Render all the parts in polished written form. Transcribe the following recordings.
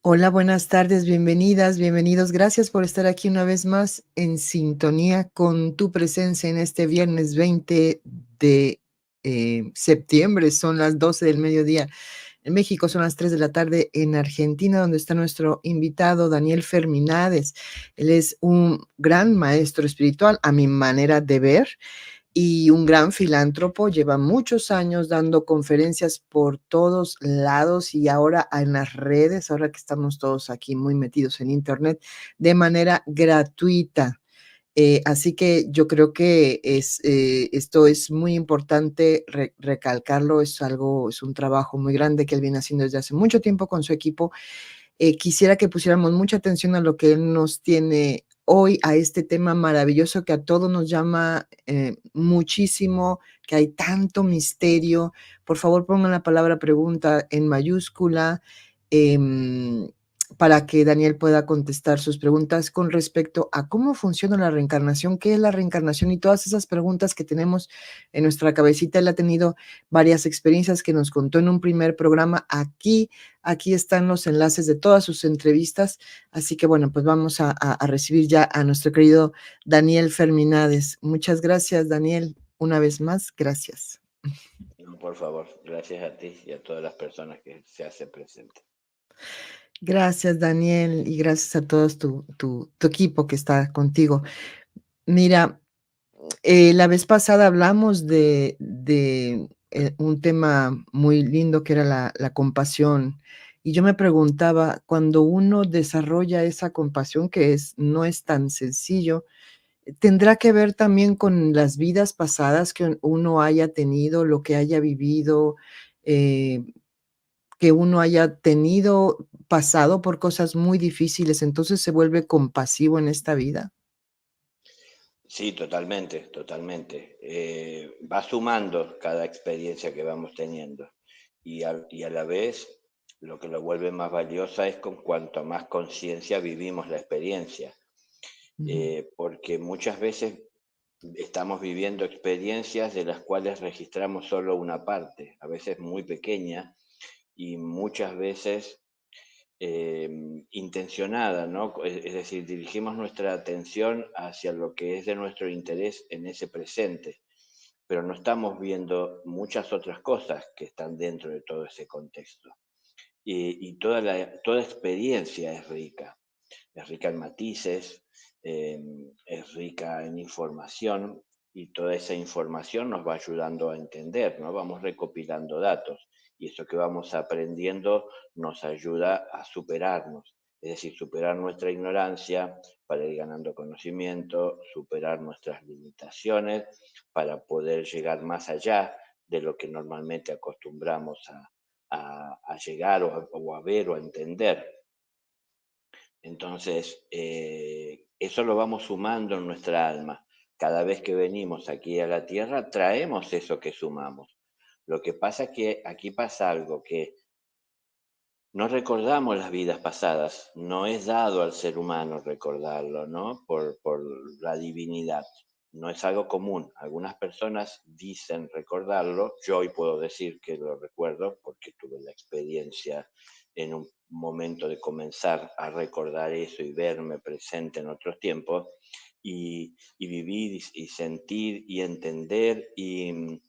Hola, buenas tardes, bienvenidas, bienvenidos. Gracias por estar aquí una vez más en sintonía con tu presencia en este viernes 20 de septiembre. Son las 12 del mediodía. En México son las 3 de la tarde en Argentina, donde está nuestro invitado Daniel Ferminades. Él es un gran maestro espiritual, a mi manera de ver, y un gran filántropo. Lleva muchos años dando conferencias por todos lados y ahora en las redes, ahora que estamos todos aquí muy metidos en Internet, de manera gratuita. Así que yo creo que esto es muy importante recalcarlo, es un trabajo muy grande que él viene haciendo desde hace mucho tiempo con su equipo. Quisiera que pusiéramos mucha atención a lo que él nos tiene hoy, a este tema maravilloso que a todos nos llama muchísimo, que hay tanto misterio. Por favor, pongan la palabra pregunta en mayúscula. em, para que Daniel pueda contestar sus preguntas con respecto a cómo funciona la reencarnación, qué es la reencarnación y todas esas preguntas que tenemos en nuestra cabecita. Él ha tenido varias experiencias que nos contó en un primer programa aquí. Aquí están los enlaces de todas sus entrevistas. Así que bueno, pues vamos a recibir ya a nuestro querido Daniel Ferminades. Muchas gracias, Daniel. Una vez más, gracias. No, por favor, gracias a ti y a todas las personas que se hacen presentes. Gracias, Daniel, y gracias a todos tu equipo que está contigo. Mira, la vez pasada hablamos de un tema muy lindo que era la compasión. Y yo me preguntaba, cuando uno desarrolla esa compasión, no es tan sencillo, ¿tendrá que ver también con las vidas pasadas que uno haya tenido, lo que haya vivido, eh, que uno haya tenido, pasado por cosas muy difíciles, entonces se vuelve compasivo en esta vida? Sí, totalmente, totalmente. Va sumando cada experiencia que vamos teniendo y a la vez lo que lo vuelve más valiosa es con cuanto más conciencia vivimos la experiencia. Ujú. Porque muchas veces estamos viviendo experiencias de las cuales registramos solo una parte, a veces muy pequeña y muchas veces intencionada, ¿no? Es decir, dirigimos nuestra atención hacia lo que es de nuestro interés en ese presente, pero no estamos viendo muchas otras cosas que están dentro de todo ese contexto. Y toda experiencia es rica en matices, es rica en información y toda esa información nos va ayudando a entender, ¿no? Vamos recopilando datos y eso que vamos aprendiendo nos ayuda a superarnos, es decir, superar nuestra ignorancia para ir ganando conocimiento, superar nuestras limitaciones para poder llegar más allá de lo que normalmente acostumbramos a llegar o a ver o a entender. Entonces, eso lo vamos sumando en nuestra alma. Cada vez que venimos aquí a la tierra, traemos eso que sumamos. Lo que pasa es que aquí pasa algo, que no recordamos las vidas pasadas, no es dado al ser humano recordarlo, ¿no? Por la divinidad. No es algo común. Algunas personas dicen recordarlo. Yo hoy puedo decir que lo recuerdo porque tuve la experiencia en un momento de comenzar a recordar eso y verme presente en otros tiempos y vivir y sentir y entender y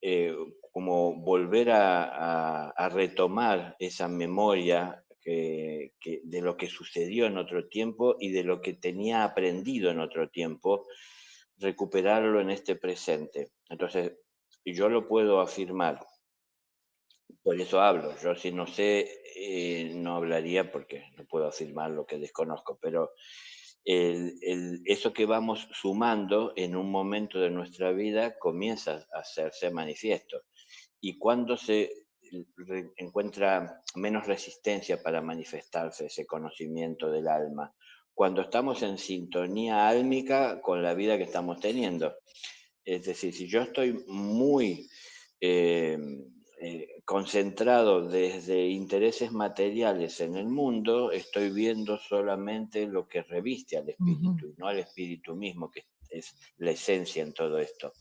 eh, como volver a retomar esa memoria de lo que sucedió en otro tiempo y de lo que tenía aprendido en otro tiempo, recuperarlo en este presente. Entonces, yo lo puedo afirmar, por eso hablo. Yo si no sé, no hablaría porque no puedo afirmar lo que desconozco, pero eso que vamos sumando en un momento de nuestra vida comienza a hacerse manifiesto. Y cuando se encuentra menos resistencia para manifestarse ese conocimiento del alma, cuando estamos en sintonía álmica con la vida que estamos teniendo. Es decir, si yo estoy muy eh, concentrado desde intereses materiales en el mundo, estoy viendo solamente lo que reviste al Ujú. espíritu y no al espíritu mismo, que es la esencia en todo esto.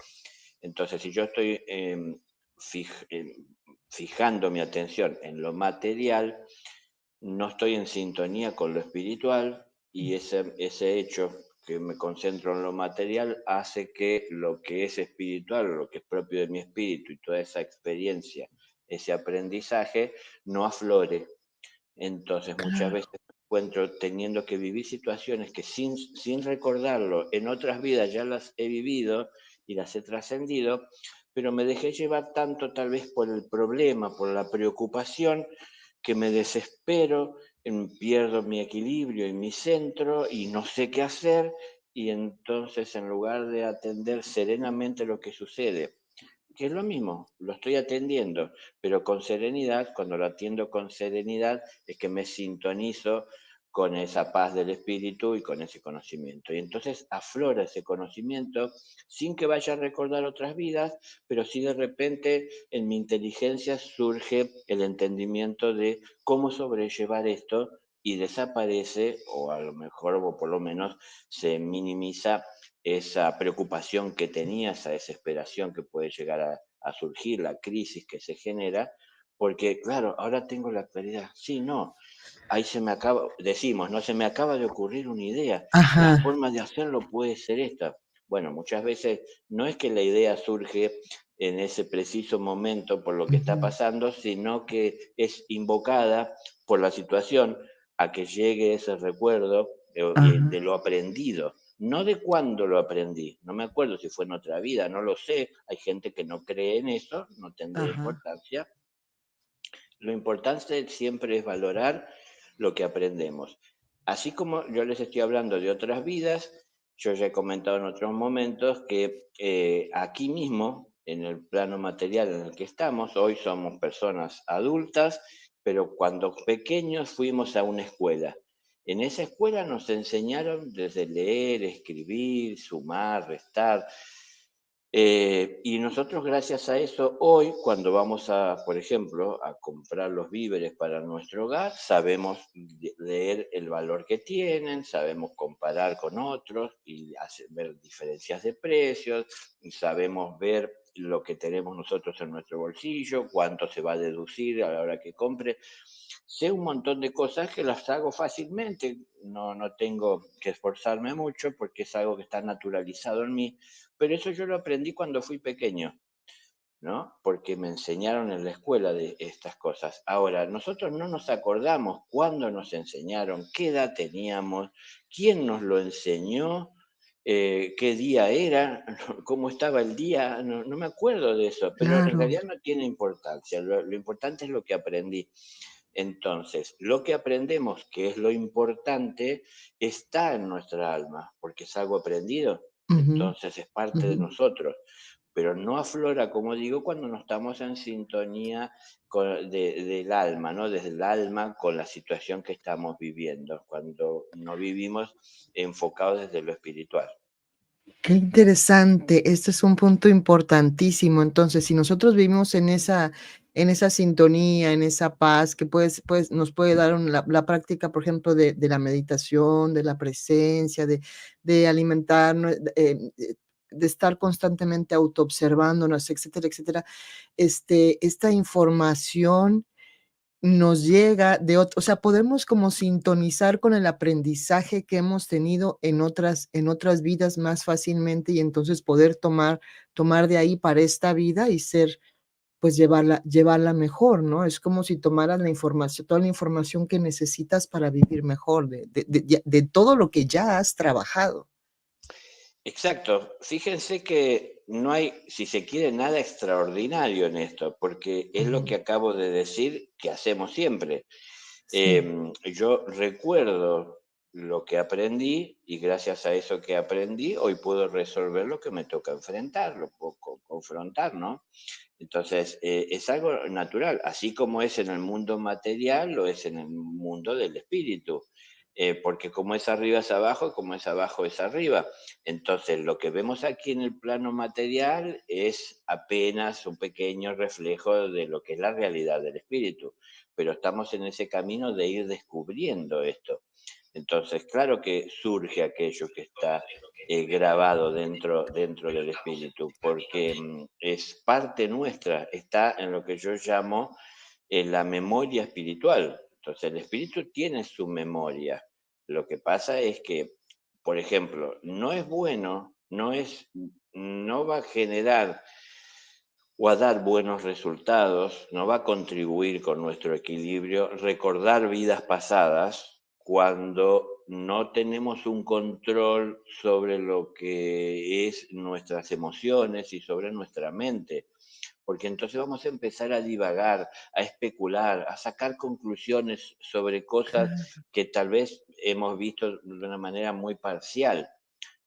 Entonces, si yo estoy fijando mi atención en lo material, no estoy en sintonía con lo espiritual y ese hecho que me concentro en lo material hace que lo que es espiritual, lo que es propio de mi espíritu y toda esa experiencia, ese aprendizaje, no aflore. Entonces, muchas Claro. veces me encuentro teniendo que vivir situaciones que sin recordarlo, en otras vidas ya las he vivido y las he trascendido, pero me dejé llevar tanto tal vez por el problema, por la preocupación, que me desespero, pierdo mi equilibrio y mi centro y no sé qué hacer, y entonces en lugar de atender serenamente lo que sucede, que es lo mismo, lo estoy atendiendo, pero con serenidad, cuando lo atiendo con serenidad, es que me sintonizo con esa paz del espíritu y con ese conocimiento. Y entonces aflora ese conocimiento sin que vaya a recordar otras vidas, pero sí de repente en mi inteligencia surge el entendimiento de cómo sobrellevar esto y desaparece, o a lo mejor, o por lo menos se minimiza esa preocupación que tenía, esa desesperación que puede llegar a surgir, la crisis que se genera, porque claro, ahora tengo la claridad, sí, no, ahí se me acaba, decimos, no se me acaba de ocurrir una idea, la Ajá. forma de hacerlo puede ser esta. Bueno, muchas veces no es que la idea surge en ese preciso momento por lo que está Ujú. pasando, sino que es invocada por la situación a que llegue ese recuerdo de Ajá. lo aprendido, no de cuándo lo aprendí. No me acuerdo si fue en otra vida, no lo sé. Hay gente que no cree en eso, no tendría Ajá. importancia. Lo importante siempre es valorar lo que aprendemos. Así como yo les estoy hablando de otras vidas, yo ya he comentado en otros momentos que aquí mismo, en el plano material en el que estamos, hoy somos personas adultas, pero cuando pequeños fuimos a una escuela. En esa escuela nos enseñaron desde leer, escribir, sumar, restar, y nosotros, gracias a eso, hoy, cuando vamos a, por ejemplo, a comprar los víveres para nuestro hogar, sabemos leer el valor que tienen, sabemos comparar con otros y ver diferencias de precios, y sabemos ver lo que tenemos nosotros en nuestro bolsillo, cuánto se va a deducir a la hora que compre. Sé un montón de cosas que las hago fácilmente, no tengo que esforzarme mucho porque es algo que está naturalizado en mí, pero eso yo lo aprendí cuando fui pequeño, ¿no? Porque me enseñaron en la escuela de estas cosas. Ahora, nosotros no nos acordamos cuándo nos enseñaron, qué edad teníamos, quién nos lo enseñó, qué día era, cómo estaba el día, no me acuerdo de eso, pero en Claro. realidad no tiene importancia. Lo importante es lo que aprendí. Entonces, lo que aprendemos, que es lo importante, está en nuestra alma, porque es algo aprendido, Ujú. entonces es parte de Ujú. nosotros, pero no aflora, como digo, cuando no estamos en sintonía del alma, ¿no? Desde el alma con la situación que estamos viviendo, cuando no vivimos enfocados desde lo espiritual. Qué interesante. Este es un punto importantísimo. Entonces, si nosotros vivimos en esa sintonía, en esa paz que nos puede dar la práctica, por ejemplo, de la meditación, de la presencia, de alimentarnos, de estar constantemente autoobservándonos, etcétera, etcétera. Esta información nos llega de ot o sea, podemos como sintonizar con el aprendizaje que hemos tenido en otras vidas más fácilmente, y entonces poder tomar de ahí para esta vida y ser, pues, llevarla mejor, ¿no? Es como si tomaras la información toda la información que necesitas para vivir mejor, de todo lo que ya has trabajado. Exacto. Fíjense que no hay, si se quiere, nada extraordinario en esto, porque es lo Ujú. que acabo de decir que hacemos siempre. Sí, Yo recuerdo lo que aprendí y gracias a eso que aprendí, hoy puedo resolver lo que me toca enfrentar, lo puedo confrontar, ¿no? Entonces, es algo natural, así como es en el mundo material, lo es en el mundo del espíritu, porque como es arriba es abajo, como es abajo es arriba. Entonces, lo que vemos aquí en el plano material es apenas un pequeño reflejo de lo que es la realidad del espíritu, pero estamos en ese camino de ir descubriendo esto. Entonces, claro que surge aquello que está grabado dentro del espíritu, porque es parte nuestra, está en lo que yo llamo la memoria espiritual. Entonces el espíritu tiene su memoria. Lo que pasa es que, por ejemplo, no es bueno, no va a generar o a dar buenos resultados, no va a contribuir con nuestro equilibrio recordar vidas pasadas cuando no tenemos un control sobre lo que es nuestras emociones y sobre nuestra mente, porque entonces vamos a empezar a divagar, a especular, a sacar conclusiones sobre cosas Claro, que tal vez hemos visto de una manera muy parcial,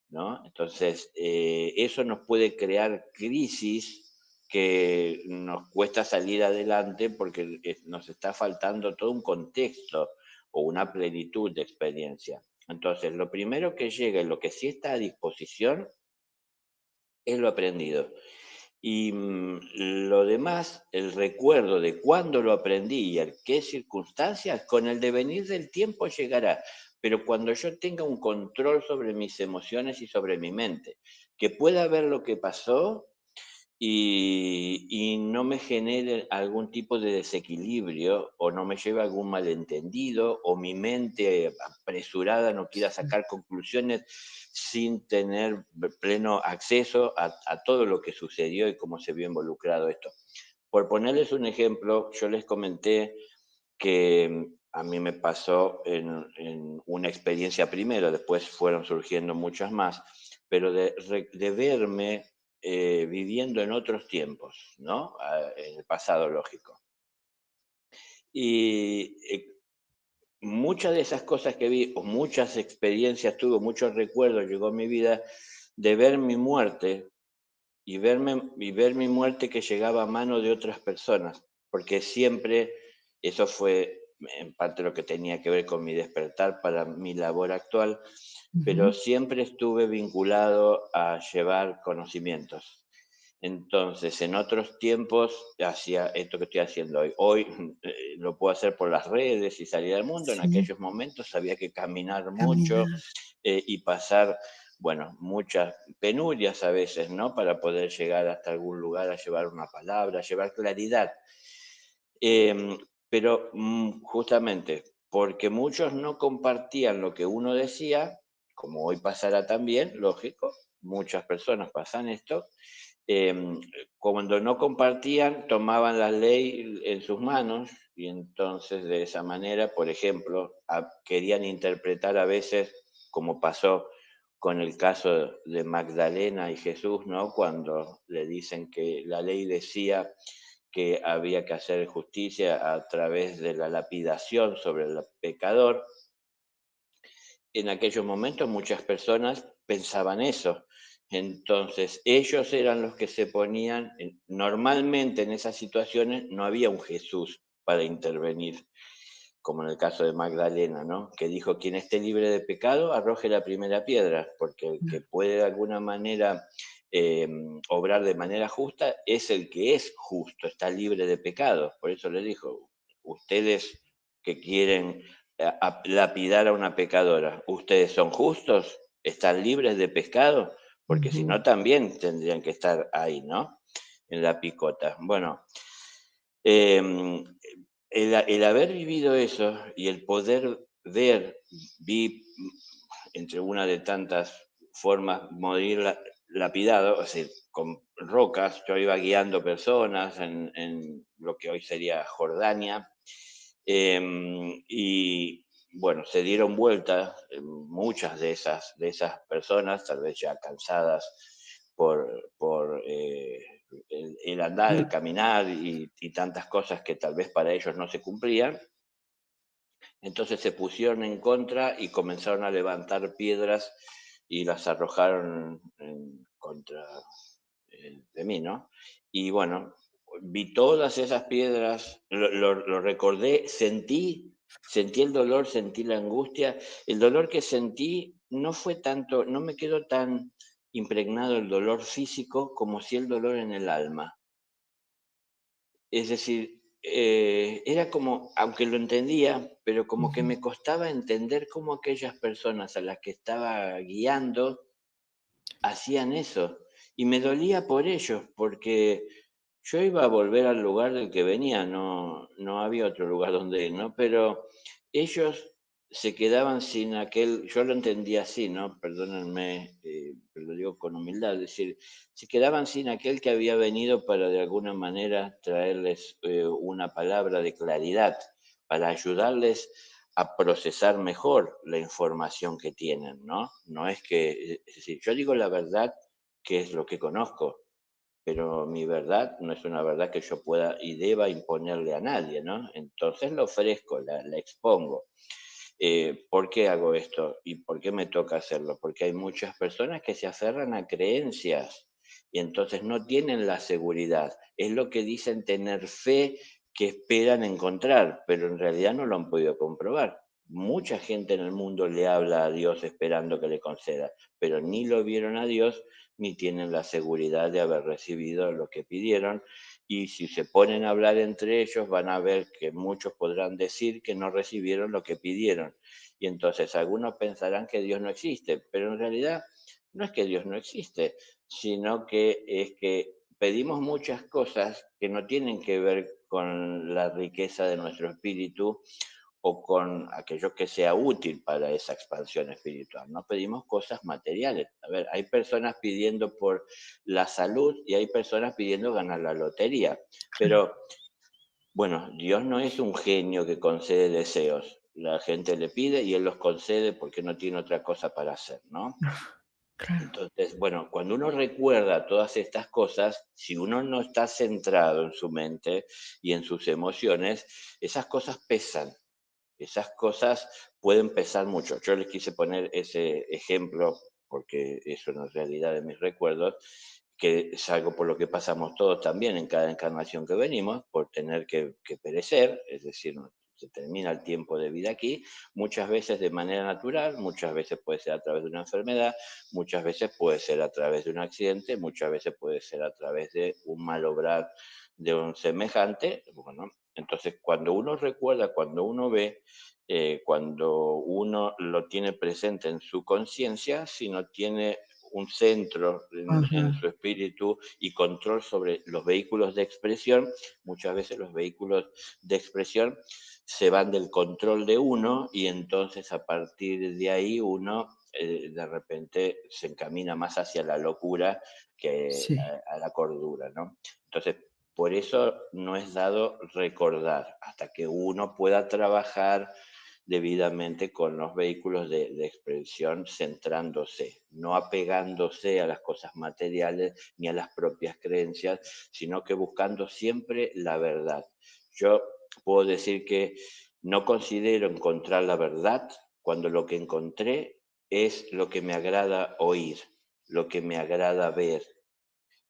¿no? Entonces, eso nos puede crear crisis que nos cuesta salir adelante porque nos está faltando todo un contexto o una plenitud de experiencia. Entonces, lo primero que llega y lo que sí está a disposición es lo aprendido. Y lo demás, el recuerdo de cuándo lo aprendí y en qué circunstancias, con el devenir del tiempo llegará. Pero cuando yo tenga un control sobre mis emociones y sobre mi mente, que pueda ver lo que pasó y no me genere algún tipo de desequilibrio o no me lleve a algún malentendido o mi mente apresurada no quiera sí, sacar conclusiones sin tener pleno acceso a todo lo que sucedió y cómo se vio involucrado esto. Por ponerles un ejemplo, yo les comenté que a mí me pasó en una experiencia primero, después fueron surgiendo muchas más, pero de verme viviendo en otros tiempos, ¿no? En el pasado, lógico. Y muchas de esas cosas que vi, o muchas experiencias tuve, muchos recuerdos llegó a mi vida de ver mi muerte y ver mi muerte que llegaba a mano de otras personas, porque siempre eso fue en parte lo que tenía que ver con mi despertar para mi labor actual, pero ujú, siempre estuve vinculado a llevar conocimientos. Entonces, en otros tiempos hacía esto que estoy haciendo hoy. Hoy lo puedo hacer por las redes y salir al mundo. En sí, aquellos momentos había que caminar mucho caminar, y pasar, bueno, muchas penurias a veces, ¿no? Para poder llegar hasta algún lugar a llevar una palabra, a llevar claridad. Em, pero justamente porque muchos no compartían lo que uno decía, como hoy pasará también, lógico, muchas personas pasan esto, em, cuando no compartían, tomaban la ley en sus manos y entonces de esa manera, por ejemplo, querían interpretar a veces, como pasó con el caso de Magdalena y Jesús, ¿no? Cuando le dicen que la ley decía que había que hacer justicia a través de la lapidación sobre el pecador. En aquellos momentos muchas personas pensaban eso. Entonces, ellos eran los que se ponían, normalmente en esas situaciones no había un Jesús para intervenir, como en el caso de Magdalena, ¿no? Que dijo, quien esté libre de pecado, arroje la primera piedra, porque el que claro, puede de alguna manera eh, obrar de manera justa es el que es justo, está libre de pecado. Por eso le dijo, ustedes que quieren lapidar a una pecadora, ¿ustedes son justos? ¿Están libres de pecado? Porque si ujú, no, también tendrían que estar ahí, ¿no? En la picota. Bueno, em, el haber vivido eso y el poder ver, vi entre una de tantas formas morir lapidado, es decir, con rocas, yo iba guiando personas en lo que hoy sería Jordania, y bueno, se dieron vuelta muchas de esas personas, tal vez ya cansadas por el andar, el el caminar y tantas cosas que tal vez para ellos no se cumplían. Entonces se pusieron en contra y comenzaron a levantar piedras y las arrojaron contra de mí, ¿no? Y bueno, vi todas esas piedras, lo recordé, sentí el dolor, sentí la angustia. El dolor que sentí no fue tanto, no me quedó tan impregnado el dolor físico como si el dolor en el alma. Es decir, era como, aunque lo entendía, pero como que ujú, me costaba entender cómo aquellas personas a las que estaba guiando hacían eso. Y me dolía por ellos, porque Yo iba a volver al lugar del que venía, no había otro lugar donde ir, ¿no? Pero ellos se quedaban sin aquel, yo lo entendía así, ¿no? Perdónenme, pero lo digo con humildad, es decir, se quedaban sin aquel que había venido para de alguna manera traerles una palabra de claridad, para ayudarles a procesar mejor la información que tienen, ¿no? No es que, es decir, yo digo la verdad que es lo que conozco, pero mi verdad no es una verdad que yo pueda y deba imponerle a nadie, ¿no? Entonces la ofrezco, la expongo. ¿Por qué hago esto y por qué me toca hacerlo? Porque hay muchas personas que se aferran a creencias y entonces no tienen la seguridad. Es lo que dicen tener fe que esperan encontrar, pero en realidad no lo han podido comprobar. Mucha gente en el mundo le habla a Dios esperando que le conceda, pero ni lo vieron a Dios ni tienen la seguridad de haber recibido lo que pidieron. Y si se ponen a hablar entre ellos, van a ver que muchos podrán decir que no recibieron lo que pidieron. Y entonces algunos pensarán que Dios no existe, pero en realidad no es que Dios no existe, sino que es que pedimos muchas cosas que no tienen que ver con la riqueza de nuestro espíritu o con aquello que sea útil para esa expansión espiritual. No pedimos cosas materiales. A ver, hay personas pidiendo por la salud y hay personas pidiendo ganar la lotería. Claro, Pero bueno, Dios no es un genio que concede deseos. La gente le pide y Él los concede porque no tiene otra cosa para hacer, ¿no? claro. Entonces, bueno, cuando uno recuerda todas estas cosas, si uno no está centrado en su mente y en sus emociones, esas cosas pesan. Esas cosas pueden pesar mucho. Yo les quise poner ese ejemplo porque es una realidad de mis recuerdos, que es algo por lo que pasamos todos también en cada encarnación que venimos, por tener que perecer, es decir, se termina el tiempo de vida aquí, muchas veces de manera natural, muchas veces puede ser a través de una enfermedad, muchas veces puede ser a través de un accidente, muchas veces puede ser a través de un mal obrar de un semejante. Bueno, entonces cuando uno recuerda, cuando uno ve, cuando uno lo tiene presente en su conciencia, si no tiene un centro en Ajá. su espíritu y control sobre los vehículos de expresión, muchas veces los vehículos de expresión se van del control de uno y entonces a partir de ahí uno de repente se encamina más hacia la locura que Sí. a la cordura, ¿no? Entonces, por eso no es dado recordar hasta que uno pueda trabajar debidamente con los vehículos de expresión, centrándose, no apegándose a las cosas materiales ni a las propias creencias, sino que buscando siempre la verdad. Yo puedo decir que no considero encontrar la verdad cuando lo que encontré es lo que me agrada oír, lo que me agrada ver.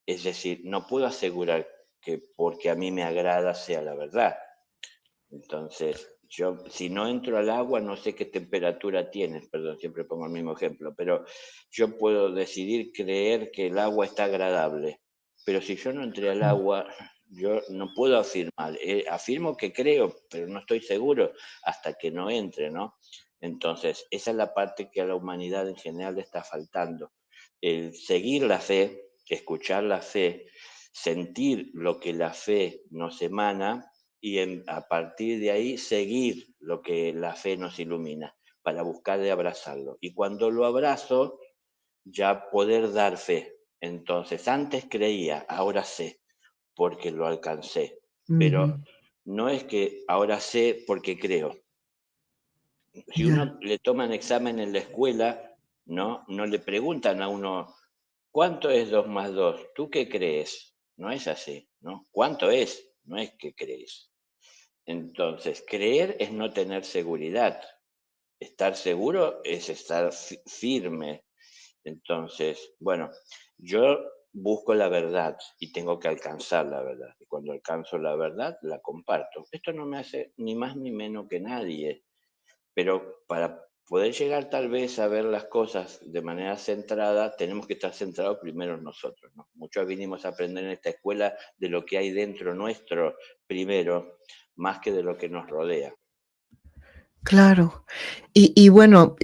Es decir, no puedo asegurar que porque a mí me agrada sea la verdad. Entonces, yo si no entro al agua, no sé qué temperatura tiene, perdón, siempre pongo el mismo ejemplo, pero yo puedo decidir creer que el agua está agradable, pero si yo no entré al Mm. agua, yo no puedo afirmar. Afirmo que creo, pero no estoy seguro hasta que no entre, ¿no? Entonces, esa es la parte que a la humanidad en general le está faltando. El seguir la fe, escuchar la fe, sentir lo que la fe nos emana y a partir de ahí seguir lo que la fe nos ilumina para buscar de abrazarlo. Y cuando lo abrazo, ya poder dar fe. Entonces, antes creía, ahora sé, porque lo alcancé. Pero Ujú. no es que ahora sé porque creo. Si uno Ya. le toman examen en la escuela, ¿no? No le preguntan a uno, ¿cuánto es 2 más 2? ¿Tú qué crees? No es así, ¿no? ¿Cuánto es? No es que crees. Entonces, creer es no tener seguridad. Estar seguro es estar firme. Entonces, bueno, yo busco la verdad y tengo que alcanzar la verdad. Y cuando alcanzo la verdad, la comparto. Esto no me hace ni más ni menos que nadie, pero para poder llegar tal vez a ver las cosas de manera centrada, tenemos que estar centrados primero en nosotros, ¿no? Muchos vinimos a aprender en esta escuela de lo que hay dentro nuestro primero, más que de lo que nos rodea. Claro. Y bueno,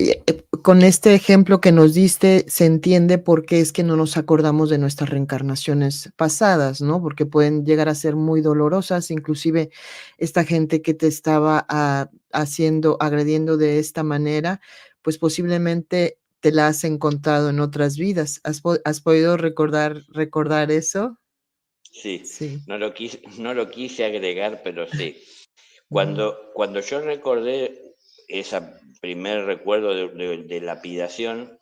con este ejemplo que nos diste, se entiende por qué es que no nos acordamos de nuestras reencarnaciones pasadas, ¿no? Porque pueden llegar a ser muy dolorosas, inclusive esta gente que te estaba, haciendo agrediendo de esta manera, pues posiblemente te la has encontrado en otras vidas. ¿Has podido recordar eso? Sí, Sí. no lo quise agregar, pero sí. Ujú. Cuando yo recordé ese primer recuerdo de lapidación,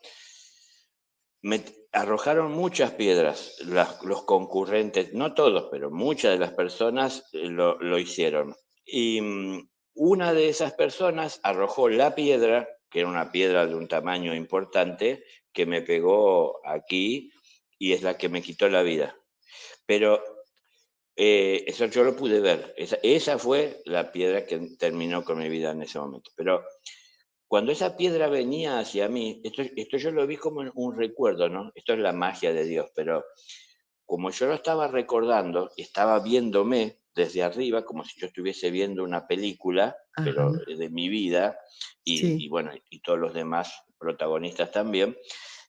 arrojaron muchas piedras los concurrentes, no todos, pero muchas de las personas lo hicieron. Y una de esas personas arrojó la piedra, que era una piedra de un tamaño importante, que me pegó aquí y es la que me quitó la vida. Pero eso yo lo pude ver. Esa fue la piedra que terminó con mi vida en ese momento. Pero cuando esa piedra venía hacia mí, esto yo lo vi como un recuerdo, ¿no? Esto es la magia de Dios, pero como yo lo estaba recordando, estaba viéndome desde arriba, como si yo estuviese viendo una película, Ajá. pero de mi vida, y Sí. bueno, y todos los demás protagonistas también,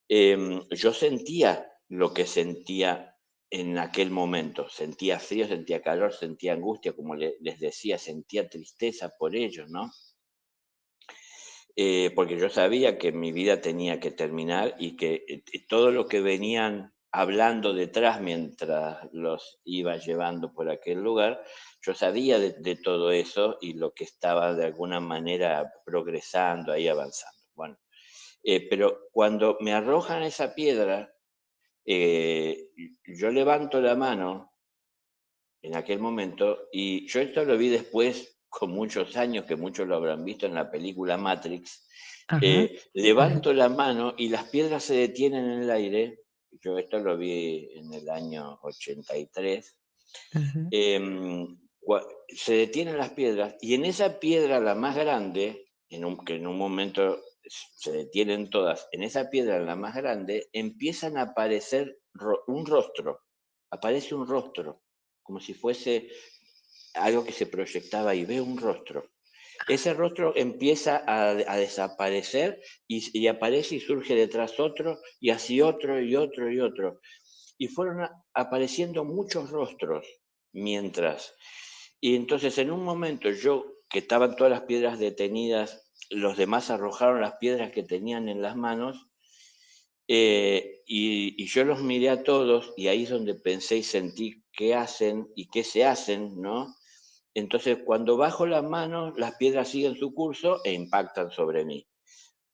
yo sentía lo que sentía en aquel momento. Sentía frío, sentía calor, sentía angustia, como les decía, sentía tristeza por ellos, ¿no? Porque yo sabía que mi vida tenía que terminar y que todo lo que venían hablando detrás mientras los iba llevando por aquel lugar, yo sabía de todo eso y lo que estaba de alguna manera progresando, ahí avanzando. Bueno, pero cuando me arrojan esa piedra, yo levanto la mano en aquel momento y yo esto lo vi después, con muchos años, que muchos lo habrán visto en la película Matrix. Ajá. Ajá. Levanto la mano y las piedras se detienen en el aire. Yo esto lo vi en el año 83. Ajá. Se detienen las piedras y en esa piedra, la más grande, que en un momento se detienen todas, en esa piedra, la más grande, empiezan a aparecer un rostro, aparece un rostro, como si fuese algo que se proyectaba y veo un rostro. Ese rostro empieza a desaparecer y aparece y surge detrás otro y así otro y otro y otro. Y fueron apareciendo muchos rostros mientras. Y entonces en un momento yo, que estaban todas las piedras detenidas, los demás arrojaron las piedras que tenían en las manos y yo los miré a todos y ahí es donde pensé y sentí qué hacen y qué se hacen, ¿no? Entonces, cuando bajo las manos, las piedras siguen su curso e impactan sobre mí.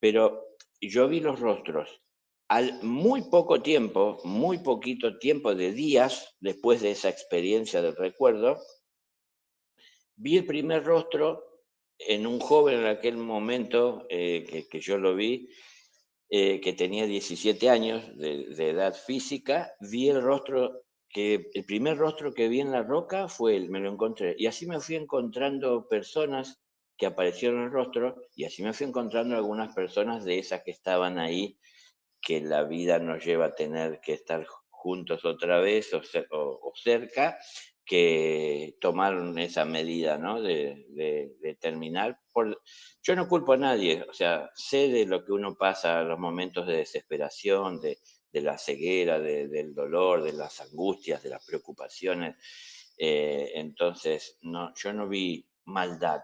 Pero yo vi los rostros. Al muy poco tiempo, muy poquito tiempo de días después de esa experiencia del recuerdo, vi el primer rostro en un joven en aquel momento que yo lo vi, que tenía 17 años de edad física. Vi el rostro, que el primer rostro que vi en la roca fue él, me lo encontré. Y así me fui encontrando personas que aparecieron en el rostro y así me fui encontrando algunas personas de esas que estaban ahí, que la vida nos lleva a tener que estar juntos otra vez o cerca, que tomaron esa medida, ¿no? De terminar. Yo no culpo a nadie, o sea, sé de lo que uno pasa, los momentos de desesperación, de la ceguera, del dolor, de las angustias, de las preocupaciones. Entonces, no, yo no vi maldad,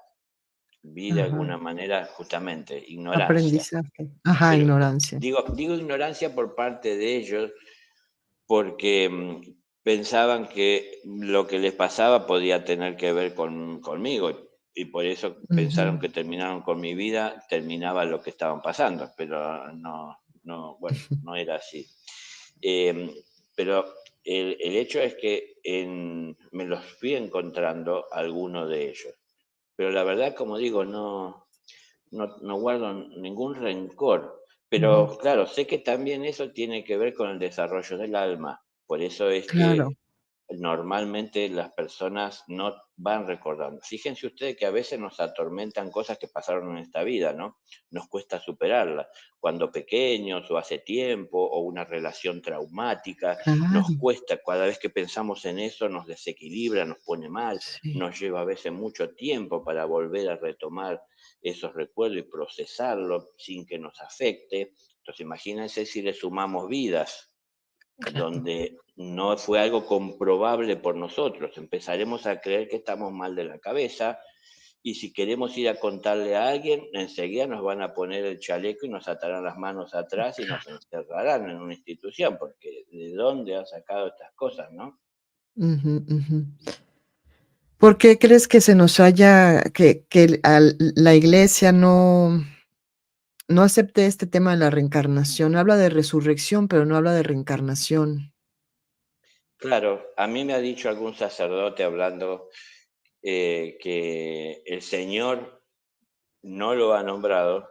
vi de Ajá. alguna manera justamente ignorancia. Aprendizaje. Ajá, Pero ignorancia. digo ignorancia por parte de ellos porque, pensaban que lo que les pasaba podía tener que ver conmigo, y por eso pensaron Ujú. que terminaron con mi vida, terminaba lo que estaban pasando, pero bueno, no era así. Em, pero el hecho es que me los fui encontrando algunos de ellos, pero la verdad, como digo, no guardo ningún rencor, Ujú. pero claro, sé que también eso tiene que ver con el desarrollo del alma. Por eso es Claro. que normalmente las personas no van recordando. Fíjense ustedes que a veces nos atormentan cosas que pasaron en esta vida, ¿no? Nos cuesta superarlas. Cuando pequeños o hace tiempo o una relación traumática, nos Claro, cuesta, cada vez que pensamos en eso nos desequilibra, nos pone mal, sí, nos lleva a veces mucho tiempo para volver a retomar esos recuerdos y procesarlos sin que nos afecte. Entonces imagínense si le sumamos vidas claro. donde no fue algo comprobable por nosotros. Empezaremos a creer que estamos mal de la cabeza y si queremos ir a contarle a alguien, enseguida nos van a poner el chaleco y nos atarán las manos atrás y nos encerrarán en una institución, porque ¿de dónde han sacado estas cosas, no? Ujú, ujú. ¿Por qué crees que se nos haya que la iglesia no acepte este tema de la reencarnación? Habla de resurrección, pero no habla de reencarnación. Claro, a mí me ha dicho algún sacerdote hablando que el Señor no lo ha nombrado.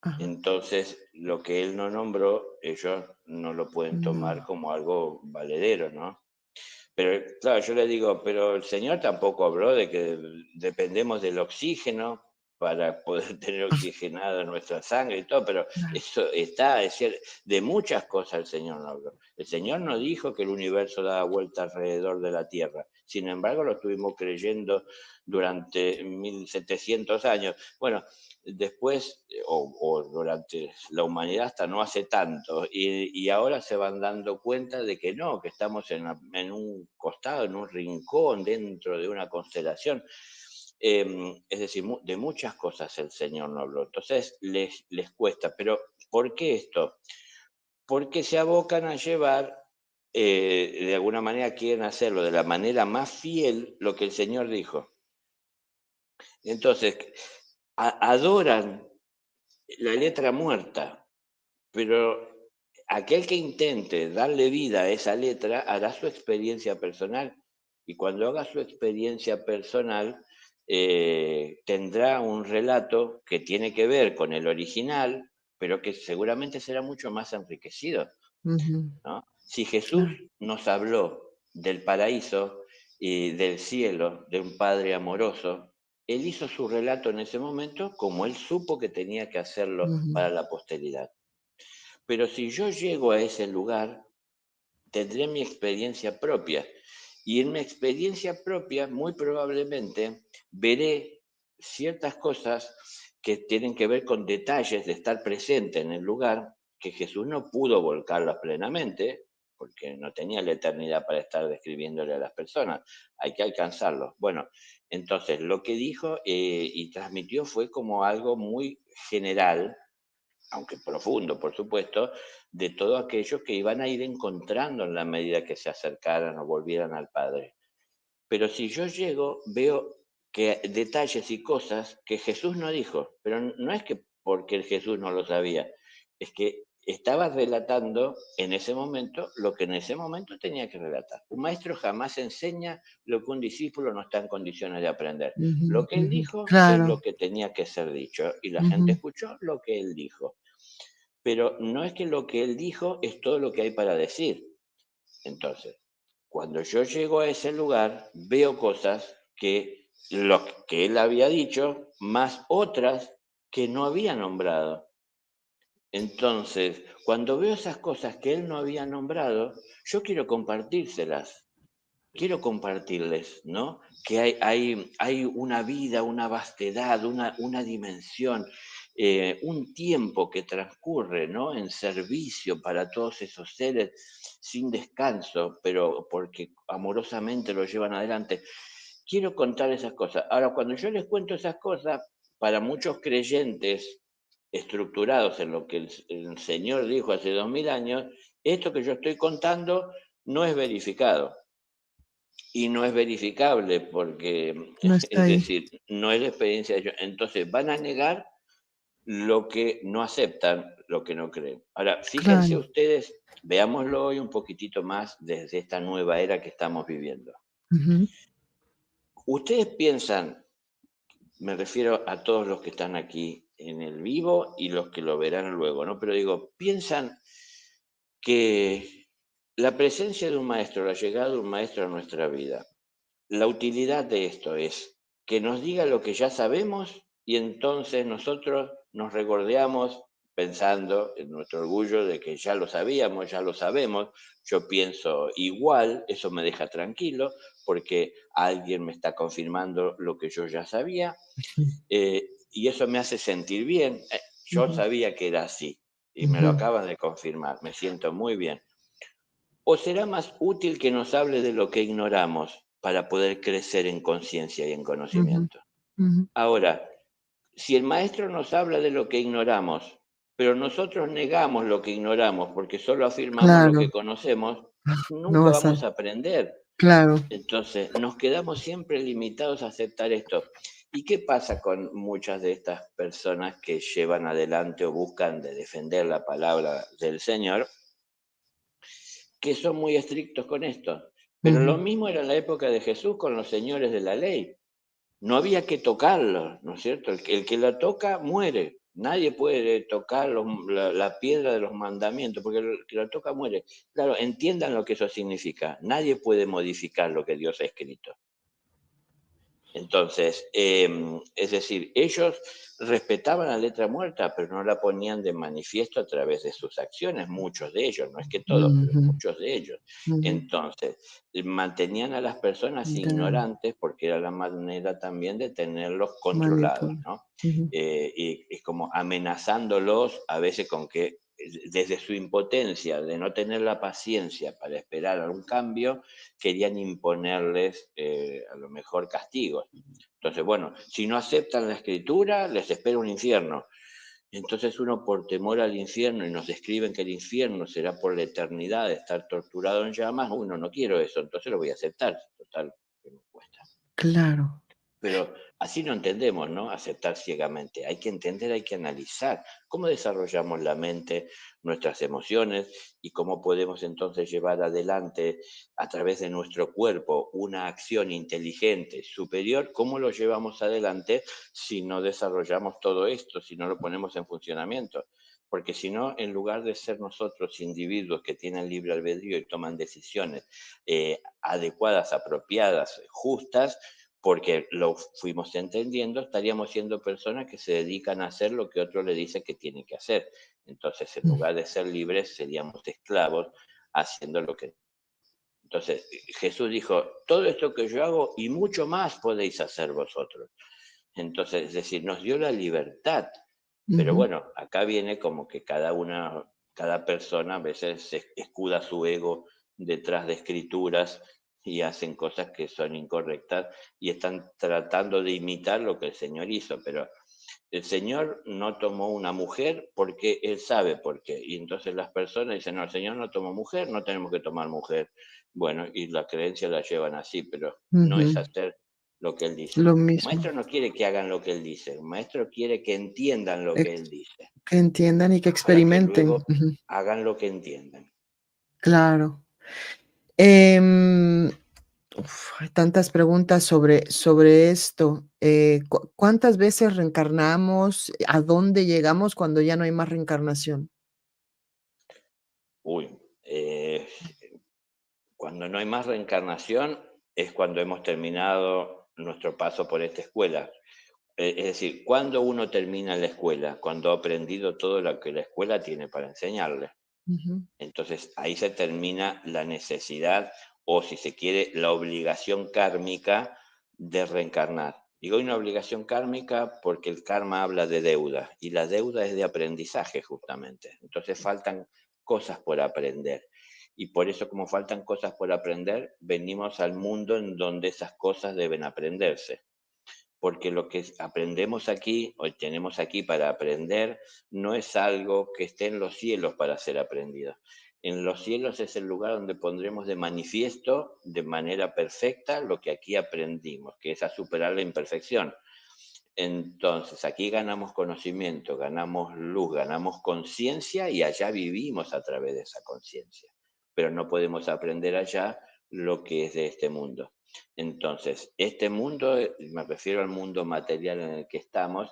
Ajá. Entonces, lo que él no nombró, ellos no lo pueden tomar No. como algo valedero, ¿no? Pero claro, yo le digo, pero el Señor tampoco habló de que dependemos del oxígeno para poder tener oxigenada nuestra sangre y todo, pero Claro. eso está, es decir, de muchas cosas el Señor no habló. El Señor no dijo que el universo daba vuelta alrededor de la Tierra. Sin embargo, lo estuvimos creyendo durante 1700 años. Bueno, después, o durante la humanidad hasta no hace tanto, y ahora se van dando cuenta de que no, que estamos en un costado, en un rincón, dentro de una constelación. Es decir, de muchas cosas el Señor no habló. Entonces les cuesta. Pero ¿por qué esto? Porque se abocan a llevar, de alguna manera quieren hacerlo de la manera más fiel lo que el Señor dijo. Entonces, adoran la letra muerta, pero aquel que intente darle vida a esa letra hará su experiencia personal. Y cuando haga su experiencia personal, tendrá un relato que tiene que ver con el original, pero que seguramente será mucho más enriquecido, Ujú. ¿no? Si Jesús Claro. nos habló del paraíso y del cielo, de un Padre amoroso, Él hizo su relato en ese momento como Él supo que tenía que hacerlo Ujú, para la posteridad. Pero si yo llego a ese lugar, tendré mi experiencia propia. Y en mi experiencia propia, muy probablemente, veré ciertas cosas que tienen que ver con detalles de estar presente en el lugar, que Jesús no pudo volcarlas plenamente, porque no tenía la eternidad para estar describiéndole a las personas. Hay que alcanzarlo. Bueno, entonces lo que dijo y transmitió fue como algo muy general, aunque profundo, por supuesto, de todos aquellos que iban a ir encontrando en la medida que se acercaran o volvieran al Padre. Pero si yo llego, veo que detalles y cosas que Jesús no dijo, pero no es que porque el Jesús no lo sabía, es que estaba relatando en ese momento lo que en ese momento tenía que relatar. Un maestro jamás enseña lo que un discípulo no está en condiciones de aprender. ujú, Lo que él ujú. dijo es Claro. lo que tenía que ser dicho y la gente Ujú, escuchó lo que él dijo. Pero no es que lo que él dijo es todo lo que hay para decir. Entonces, cuando yo llego a ese lugar, veo cosas que lo que él había dicho, más otras que no había nombrado. Entonces, cuando veo esas cosas que él no había nombrado, yo quiero compartírselas, quiero compartirles, ¿no? Que hay una vida, una vastedad, una dimensión, un tiempo que transcurre, ¿no? En servicio para todos esos seres sin descanso, pero porque amorosamente lo llevan adelante. Quiero contar esas cosas. Ahora, cuando yo les cuento esas cosas, para muchos creyentes estructurados en lo que el Señor dijo hace 2000 años, esto que yo estoy contando no es verificado y no es verificable porque, no está es ahí. decir, no es la experiencia de ellos. Entonces van a negar lo que no aceptan, lo que no creen. Ahora, fíjense Claro. ustedes, veámoslo hoy un poquitito más desde esta nueva era que estamos viviendo. Ujú. Ustedes piensan, me refiero a todos los que están aquí en el vivo y los que lo verán luego, ¿no? Pero digo, piensan que La presencia de un maestro, la llegada de un maestro a nuestra vida, la utilidad de esto es que nos diga lo que ya sabemos y entonces nosotros nos regodeamos pensando en nuestro orgullo de que ya lo sabíamos, ya lo sabemos, yo pienso igual, eso me deja tranquilo porque alguien me está confirmando lo que yo ya sabía, Ujú, y eso me hace sentir bien. Yo ujú, sabía que era así y me lo ujú, acaban de confirmar, me siento muy bien. ¿O será más útil que nos hable de lo que ignoramos para poder crecer en conciencia y en ujú, conocimiento? ujú. Ahora, si el maestro nos habla de lo que ignoramos, pero nosotros negamos lo que ignoramos porque solo afirmamos lo que Claro, conocemos, no nunca vas a vamos a aprender. claro. Entonces, nos quedamos siempre limitados a aceptar esto. ¿Y qué pasa con muchas de estas personas que llevan adelante o buscan de defender la palabra del Señor? Que son muy estrictos con esto. Pero lo Ujú, mismo era en la época de Jesús con los señores de la ley. No había que tocarlo, ¿no es cierto? El que la toca muere. Nadie puede tocar la piedra de los mandamientos, porque el que la toca muere. Claro, entiendan lo que eso significa. Nadie puede modificar lo que Dios ha escrito. Entonces, es decir, ellos respetaban la letra muerta, pero no la ponían de manifiesto a través de sus acciones, muchos de ellos, no es que todos, pero ujú, muchos de ellos. ujú. Entonces, mantenían a las personas Da ignorantes porque era la manera también de tenerlos controlados, manipula. ¿no? Ujú, Y es como amenazándolos a veces con que desde su impotencia de no tener la paciencia para esperar algún cambio, querían imponerles a lo mejor castigos. Entonces, bueno, si no aceptan la escritura, les espera un infierno. Entonces uno por temor al infierno y nos describen que el infierno será por la eternidad de estar torturado en llamas, uno no quiero eso, entonces lo voy a aceptar, total, que me cuesta. claro. Pero así no entendemos, ¿no? Aceptar ciegamente. Hay que entender, hay que analizar cómo desarrollamos la mente, nuestras emociones y cómo podemos entonces llevar adelante a través de nuestro cuerpo una acción inteligente, superior. ¿Cómo lo llevamos adelante si no desarrollamos todo esto, si no lo ponemos en funcionamiento? Porque si no, en lugar de ser nosotros individuos que tienen libre albedrío y toman decisiones adecuadas, apropiadas, justas, porque lo fuimos entendiendo, estaríamos siendo personas que se dedican a hacer lo que otro le dice que tiene que hacer. Entonces, en Mm, lugar de ser libres, seríamos esclavos haciendo lo que... Entonces, Jesús dijo, todo esto que yo hago y mucho más podéis hacer vosotros. Entonces, es decir, nos dio la libertad. Pero ujú, bueno, acá viene como que cada persona a veces se escuda su ego detrás de escrituras y hacen cosas que son incorrectas y están tratando de imitar lo que el Señor hizo, pero el Señor no tomó una mujer porque Él sabe por qué. Y entonces las personas dicen, no, el Señor no tomó mujer, no tenemos que tomar mujer. Bueno, y la creencia la llevan así, pero no es ujú. hacer lo que Él dice. Lo Un mismo. maestro no quiere que hagan lo que Él dice, un maestro quiere que entiendan lo que Ex Él dice, que entiendan y que para que experimenten. luego Ujú, hagan lo que entiendan. claro. Em, hay tantas preguntas sobre esto. ¿Cuántas veces reencarnamos? ¿A dónde llegamos cuando ya no hay más reencarnación? Uy, cuando no hay más reencarnación es cuando hemos terminado nuestro paso por esta escuela. Es decir, ¿cuándo uno termina la escuela? Cuando ha aprendido todo lo que la escuela tiene para enseñarle. Ujú, Entonces ahí se termina la necesidad o, si se quiere, la obligación kármica de reencarnar. Digo una obligación kármica porque el karma habla de deuda y la deuda es de aprendizaje justamente. Entonces faltan cosas por aprender. Y por eso, como faltan cosas por aprender, venimos al mundo en donde esas cosas deben aprenderse, porque lo que aprendemos aquí, o tenemos aquí para aprender, no es algo que esté en los cielos para ser aprendido. En los cielos es el lugar donde pondremos de manifiesto de manera perfecta lo que aquí aprendimos, que es a superar la imperfección. Entonces, aquí ganamos conocimiento, ganamos luz, ganamos conciencia y allá vivimos a través de esa conciencia. Pero no podemos aprender allá lo que es de este mundo. Entonces, este mundo, me refiero al mundo material en el que estamos,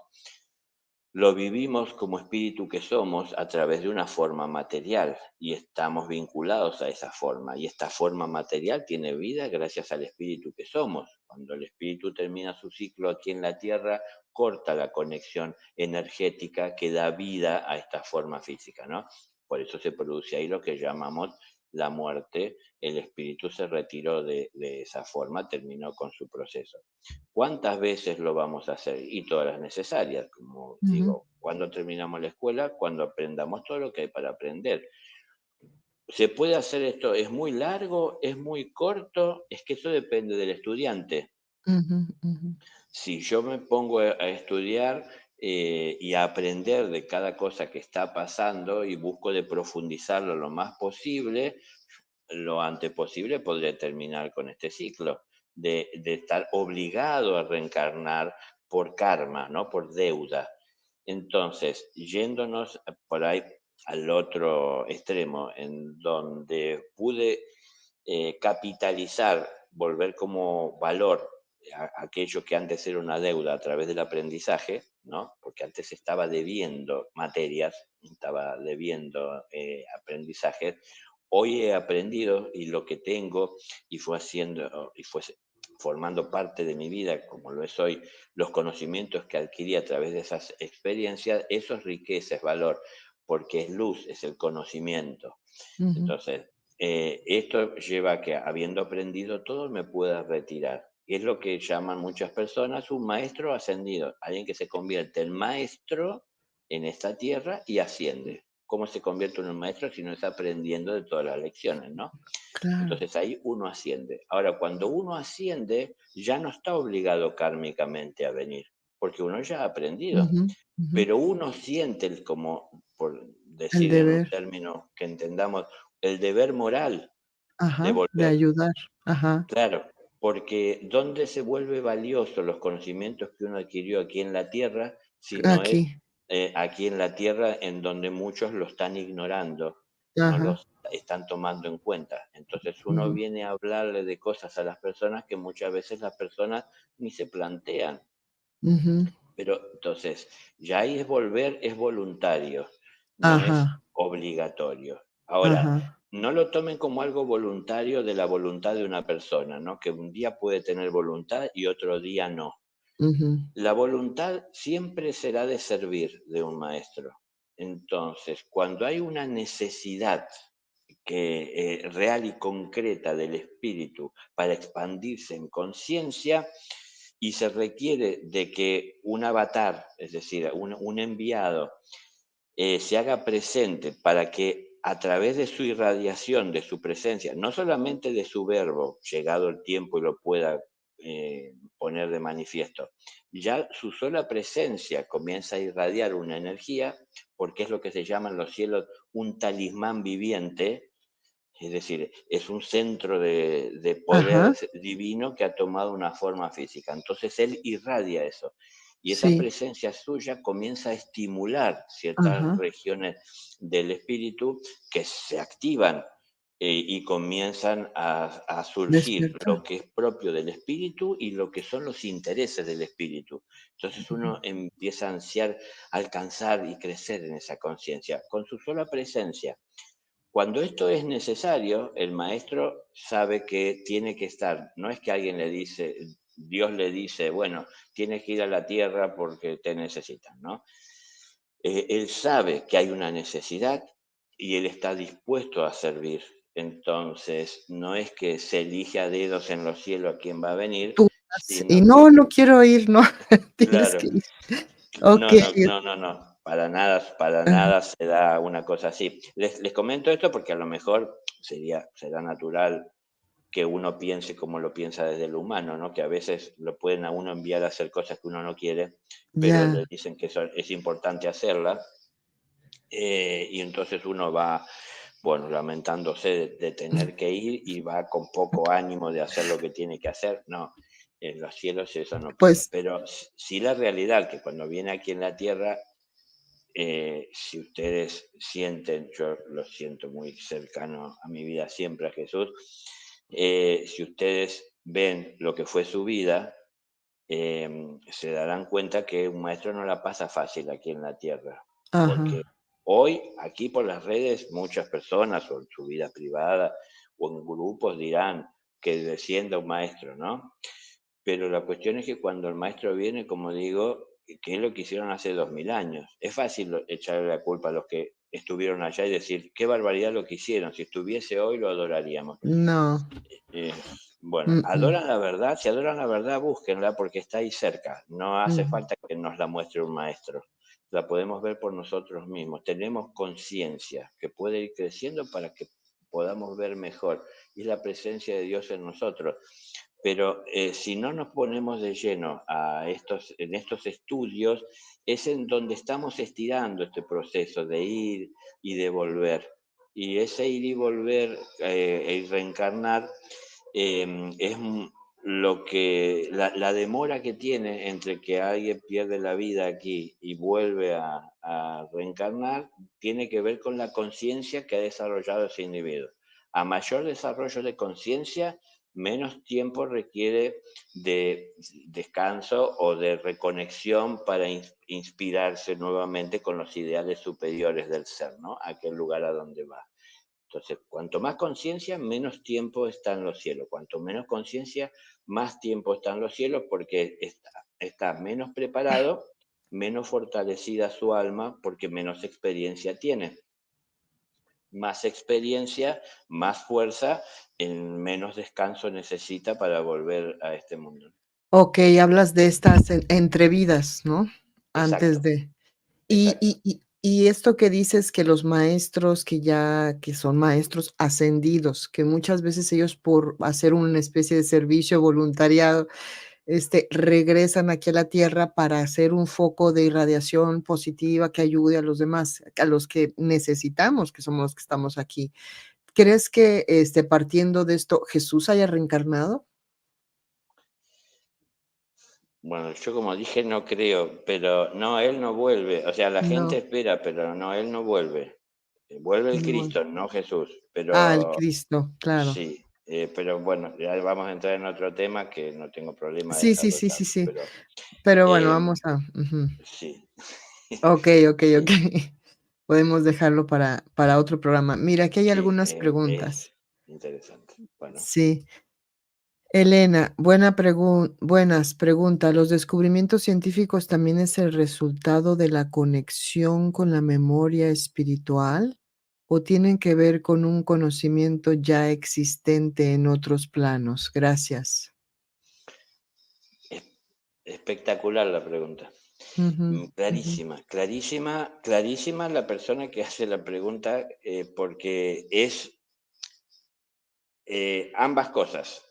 lo vivimos como espíritu que somos a través de una forma material y estamos vinculados a esa forma. Y esta forma material tiene vida gracias al espíritu que somos. Cuando el espíritu termina su ciclo aquí en la tierra, corta la conexión energética que da vida a esta forma física, ¿no? Por eso se produce ahí lo que llamamos la muerte. El espíritu se retiró de esa forma, terminó con su proceso. ¿Cuántas veces lo vamos a hacer? Y todas las necesarias, como Ujú, digo, cuando terminamos la escuela, cuando aprendamos todo lo que hay para aprender. ¿Se puede hacer esto? ¿Es muy largo? ¿Es muy corto? Es que eso depende del estudiante. ujú, ujú, Si yo me pongo a estudiar y a aprender de cada cosa que está pasando y busco de profundizarlo lo más posible, lo antes posible podré terminar con este ciclo de estar obligado a reencarnar por karma, ¿no? Por deuda. Entonces, yéndonos por ahí al otro extremo, en donde pude capitalizar, volver como valor aquello que antes era una deuda a través del aprendizaje, ¿no? Porque antes estaba debiendo materias, estaba debiendo aprendizajes. Hoy he aprendido y lo que tengo y fue haciendo y fue formando parte de mi vida, como lo es hoy, los conocimientos que adquirí a través de esas experiencias, eso es riqueza, es valor, porque es luz, es el conocimiento. ujú. Entonces, esto lleva a que, habiendo aprendido todo, me pueda retirar. Y es lo que llaman muchas personas un maestro ascendido, alguien que se convierte en maestro en esta tierra y asciende. ¿Cómo se convierte en un maestro si no está aprendiendo de todas las lecciones, no? Claro. Entonces ahí uno asciende. Ahora, cuando uno asciende, ya no está obligado kármicamente a venir, porque uno ya ha aprendido. Ujú, ujú. Pero uno siente, como por El decir en un deber, término que entendamos, el deber moral de ajá, de volver. ayudar, ajá, Claro, porque ¿dónde se vuelve valioso los conocimientos que uno adquirió aquí en la tierra, si no es aquí, aquí en la tierra en donde muchos lo están ignorando, no ajá, los están tomando en cuenta? Entonces uno ujú, viene a hablarle de cosas a las personas que muchas veces las personas ni se plantean. ujú, Pero entonces, ya ahí es volver, es voluntario, no es ajá, obligatorio. Ahora, ajá, no lo tomen como algo voluntario de la voluntad de una persona, ¿no? Que un día puede tener voluntad y otro día no. ujú, La voluntad siempre será de servir de un maestro. Entonces, cuando hay una necesidad real y concreta del espíritu para expandirse en conciencia y se requiere de que un avatar, es decir, un enviado, se haga presente para que a través de su irradiación, de su presencia, no solamente de su verbo, llegado el tiempo y lo pueda poner de manifiesto, ya su sola presencia comienza a irradiar una energía, porque es lo que se llama en los cielos un talismán viviente, es decir, es un centro de poder ajá, divino que ha tomado una forma física. Entonces él irradia eso. Y esa sí, presencia suya comienza a estimular ciertas ajá, regiones del espíritu que se activan y comienzan a surgir despertar, lo que es propio del espíritu y lo que son los intereses del espíritu. Entonces ujú, uno empieza a ansiar alcanzar y crecer en esa conciencia con su sola presencia. Cuando esto es necesario, el maestro sabe que tiene que estar. No es que alguien le dice, Dios le dice, bueno, tienes que ir a la tierra porque te necesitan, ¿no? Él sabe que hay una necesidad y él está dispuesto a servir. Entonces, no es que se elige a dedos en los cielos a quién va a venir, tú vas y sino no, que, no quiero ir, no, tienes claro, que ir. no, Okey, no, no, no, no, para ajá, nada se da una cosa así. Les comento esto porque a lo mejor será natural que uno piense como lo piensa desde lo humano, ¿no? Que a veces lo pueden a uno enviar a hacer cosas que uno no quiere, pero ya, le dicen que eso es importante hacerlas, y entonces uno va, bueno, lamentándose de tener que ir y va con poco ánimo de hacer lo que tiene que hacer. No, en los cielos eso no pasa. pues, Pero sí la realidad que cuando viene aquí en la tierra, si ustedes sienten, yo lo siento muy cercano a mi vida siempre a Jesús, si ustedes ven lo que fue su vida, se darán cuenta que un maestro no la pasa fácil aquí en la tierra, porque Ajá. hoy aquí por las redes muchas personas o en su vida privada o en grupos dirán que descienda un maestro, ¿no? Pero la cuestión es que cuando el maestro viene, como digo, que es lo que hicieron hace 2000 años. Es fácil echarle la culpa a los que estuvieron allá y decir, qué barbaridad lo que hicieron, si estuviese hoy lo adoraríamos. No. Eh, bueno, Mm, mm, adoran la verdad, si adoran la verdad, búsquenla porque está ahí cerca. No hace mm. falta que nos la muestre un maestro. La podemos ver por nosotros mismos. Tenemos conciencia que puede ir creciendo para que podamos ver mejor. Y es la presencia de Dios en nosotros. Pero si no nos ponemos de lleno en estos estudios, es en donde estamos estirando este proceso de ir y de volver. Y ese ir y volver y reencarnar es lo que la demora que tiene entre que alguien pierde la vida aquí y vuelve a reencarnar tiene que ver con la conciencia que ha desarrollado ese individuo. A mayor desarrollo de conciencia, menos tiempo requiere de descanso o de reconexión para inspirarse nuevamente con los ideales superiores del ser, ¿no? Aquel lugar a donde va. Entonces, cuanto más conciencia, menos tiempo está en los cielos. Cuanto menos conciencia, más tiempo está en los cielos porque está menos preparado, menos fortalecida su alma porque menos experiencia tiene. Más experiencia, más fuerza, en menos descanso necesita para volver a este mundo. Okey, hablas de estas entrevidas, ¿no? Exacto, Antes de y exacto. y y y esto que dices que los maestros que son maestros ascendidos, que muchas veces ellos por hacer una especie de servicio voluntariado, regresan aquí a la Tierra para hacer un foco de irradiación positiva que ayude a los demás, a los que necesitamos, que somos los que estamos aquí. ¿Crees que, partiendo de esto, Jesús haya reencarnado? Bueno, yo como dije no creo, pero no, él no vuelve. O sea, la gente No, espera, pero no, él no vuelve. Vuelve el no. Cristo, no Jesús. El Pero Cristo, claro. sí, pero bueno, ya vamos a entrar en otro tema que no tengo problema de Sí, sí, sí, sí, desarrollarlo. sí. Pero Pero bueno, em, vamos a ujú. sí, Okey, okey, sí, okey. Podemos dejarlo para otro programa. Mira, aquí hay sí, algunas es preguntas. interesante. Bueno, Sí. Elena, buenas, pregunta, ¿los descubrimientos científicos también es el resultado de la conexión con la memoria espiritual o tienen que ver con un conocimiento ya existente en otros planos? Gracias. es espectacular la pregunta. Ujú, ujú. Clarísima, clarísima, clarísima la persona que hace la pregunta, porque es ambas cosas.